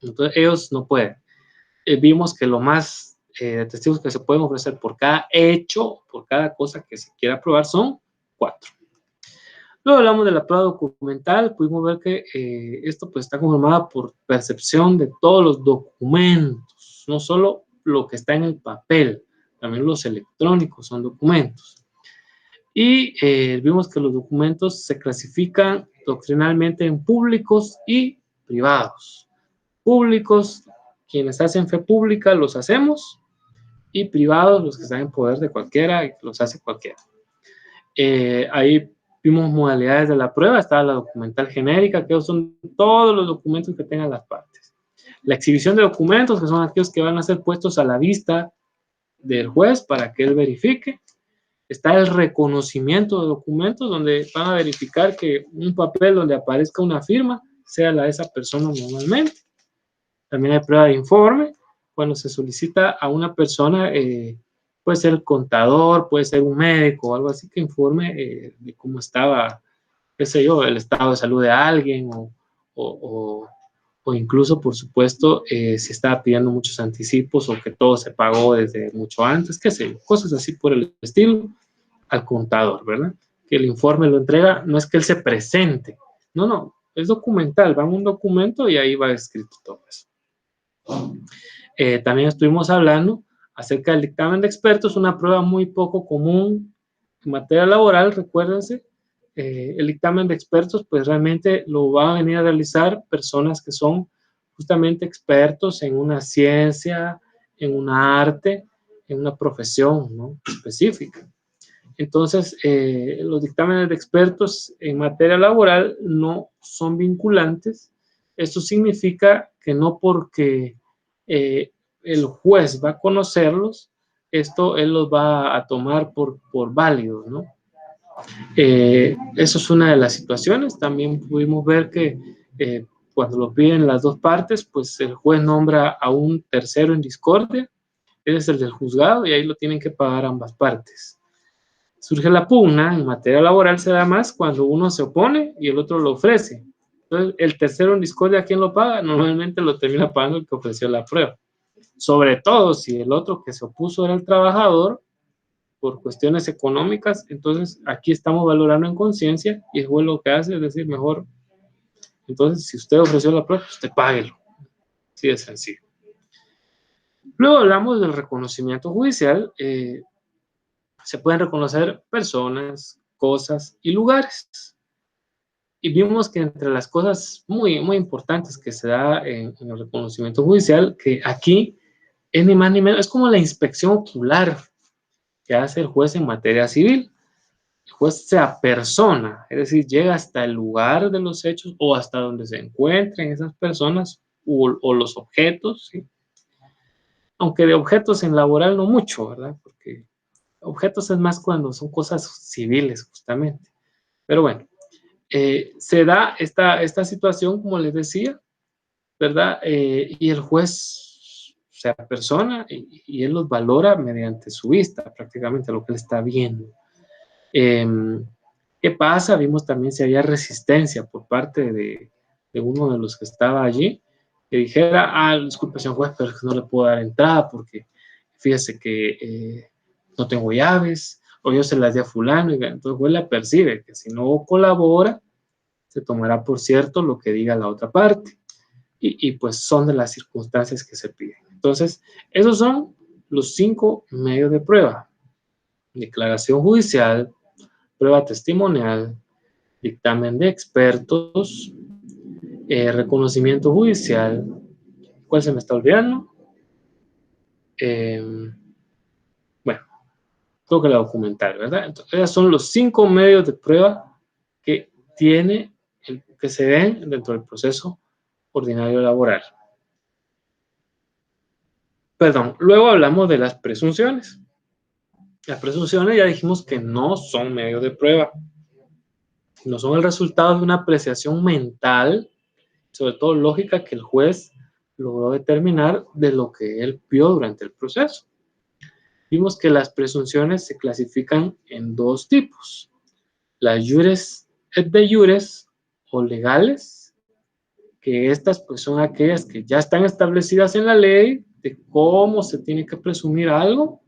Entonces ellos no pueden. Vimos que lo más de testigos que se pueden ofrecer por cada hecho, por cada cosa que se quiera probar son 4. Luego hablamos de la prueba documental, pudimos ver que esto pues está conformada por percepción de todos los documentos, no solo lo que está en el papel, también los electrónicos son documentos. Y vimos que los documentos se clasifican doctrinalmente en públicos y privados. Públicos, quienes hacen fe pública los hacemos, y privados, los que están en poder de cualquiera y los hace cualquiera. Ahí vimos modalidades de la prueba, estaba la documental genérica, que son todos los documentos que tengan las partes. La exhibición de documentos, que son aquellos que van a ser puestos a la vista del juez para que él verifique. Está el reconocimiento de documentos, donde van a verificar que un papel donde aparezca una firma sea la de esa persona normalmente. También hay prueba de informe, cuando se solicita a una persona, puede ser el contador, puede ser un médico o algo así, que informe de cómo estaba, qué sé yo, el estado de salud de alguien o incluso, por supuesto, si estaba pidiendo muchos anticipos o que todo se pagó desde mucho antes, qué sé yo, cosas así por el estilo, al contador, ¿verdad? Que el informe lo entrega, no es que él se presente, no, es documental, va en un documento y ahí va escrito todo eso. También estuvimos hablando acerca del dictamen de expertos, una prueba muy poco común en materia laboral, recuérdense. El dictamen de expertos pues realmente lo van a venir a realizar personas que son justamente expertos en una ciencia, en una arte, en una profesión, ¿no?, específica. Entonces, los dictámenes de expertos en materia laboral no son vinculantes. Esto significa que no porque el juez va a conocerlos, él los va a tomar por válidos, ¿no? Eso es una de las situaciones. También pudimos ver que cuando lo piden las dos partes, pues el juez nombra a un tercero en discordia, él es el del juzgado y ahí lo tienen que pagar ambas partes. Surge la pugna, en materia laboral se da más cuando uno se opone y el otro lo ofrece. Entonces, el tercero en discordia, ¿quién lo paga? Normalmente lo termina pagando el que ofreció la prueba. Sobre todo si el otro que se opuso era el trabajador, por cuestiones económicas, entonces aquí estamos valorando en conciencia y el juez lo que hace es decir, mejor, entonces si usted ofreció la prueba, usted páguelo. Así de sencillo. Luego hablamos del reconocimiento judicial. Se pueden reconocer personas, cosas y lugares. Y vimos que entre las cosas muy, muy importantes que se da en el reconocimiento judicial, que aquí es ni más ni menos, es como la inspección ocular que hace el juez en materia civil. El juez se apersona, es decir, llega hasta el lugar de los hechos o hasta donde se encuentren esas personas o los objetos, ¿sí? Aunque de objetos en laboral no mucho, ¿verdad? Porque objetos es más cuando son cosas civiles, justamente. Pero bueno, se da esta situación, como les decía, ¿verdad? Y el juez se apersona y él los valora mediante su vista, prácticamente lo que él está viendo. ¿Qué pasa? Vimos también si había resistencia por parte de uno de los que estaba allí, que dijera, disculpe, señor juez, pero es que no le puedo dar entrada porque fíjese que no tengo llaves, o yo se las di a fulano, y entonces el juez la percibe, que si no colabora, se tomará por cierto lo que diga la otra parte, y pues son de las circunstancias que se piden. Entonces, esos son los 5 medios de prueba: declaración judicial, prueba testimonial, dictamen de expertos, reconocimiento judicial. ¿Cuál se me está olvidando? Bueno, creo que la documental, ¿verdad? Entonces, esos son los 5 medios de prueba que tiene, que se ven dentro del proceso ordinario laboral. Perdón, luego hablamos de las presunciones. Las presunciones ya dijimos que no son medios de prueba, no son el resultado de una apreciación mental, sobre todo lógica, que el juez logró determinar de lo que él vio durante el proceso. Vimos que las presunciones se clasifican en 2 tipos: las iures et de iures o legales, que estas pues son aquellas que ya están establecidas en la ley de cómo se tiene que presumir algo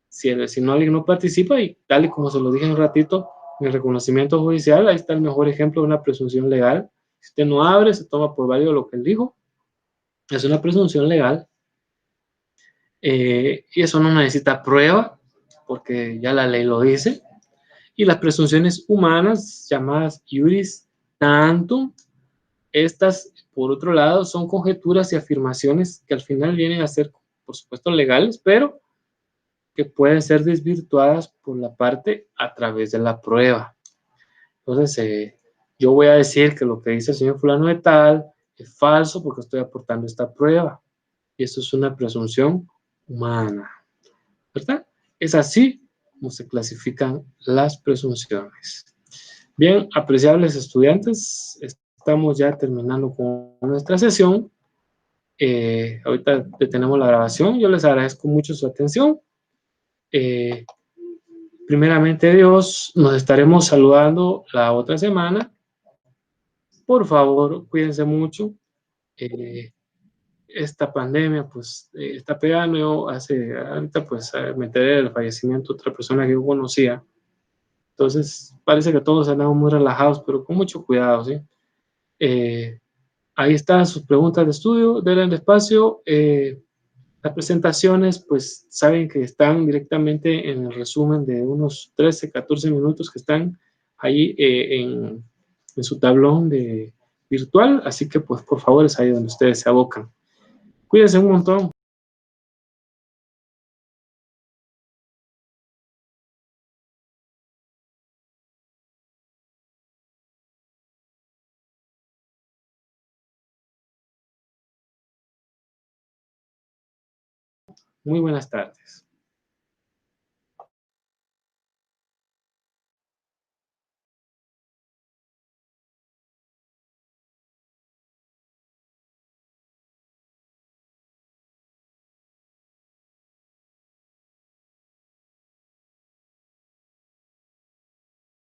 si no alguien no participa, y tal y como se lo dije un ratito, en el reconocimiento judicial, ahí está el mejor ejemplo de una presunción legal. Si usted no abre, se toma por válido lo que él dijo, es una presunción legal, y eso no necesita prueba, porque ya la ley lo dice. Y las presunciones humanas, llamadas iuris tantum, estas, por otro lado, son conjeturas y afirmaciones que al final vienen a ser, por supuesto, legales, pero que pueden ser desvirtuadas por la parte a través de la prueba. Entonces, yo voy a decir que lo que dice el señor fulano de tal es falso porque estoy aportando esta prueba. Y esto es una presunción humana, ¿verdad? Es así como se clasifican las presunciones. Bien, apreciables estudiantes, estamos ya terminando con nuestra sesión. Ahorita detenemos la grabación. Yo les agradezco mucho su atención. Primeramente Dios, nos estaremos saludando la otra semana. Por favor, cuídense mucho. Eh, esta pandemia pues está pegando. Yo ahorita pues me enteré del fallecimiento de otra persona que yo conocía. Entonces parece que todos andamos muy relajados, pero con mucho cuidado, ¿sí? Ahí están sus preguntas de estudio, denle el espacio. Las presentaciones, pues saben que están directamente en el resumen de unos 13, 14 minutos que están ahí en su tablón virtual, así que pues por favor es ahí donde ustedes se abocan. Cuídense un montón. Muy buenas tardes.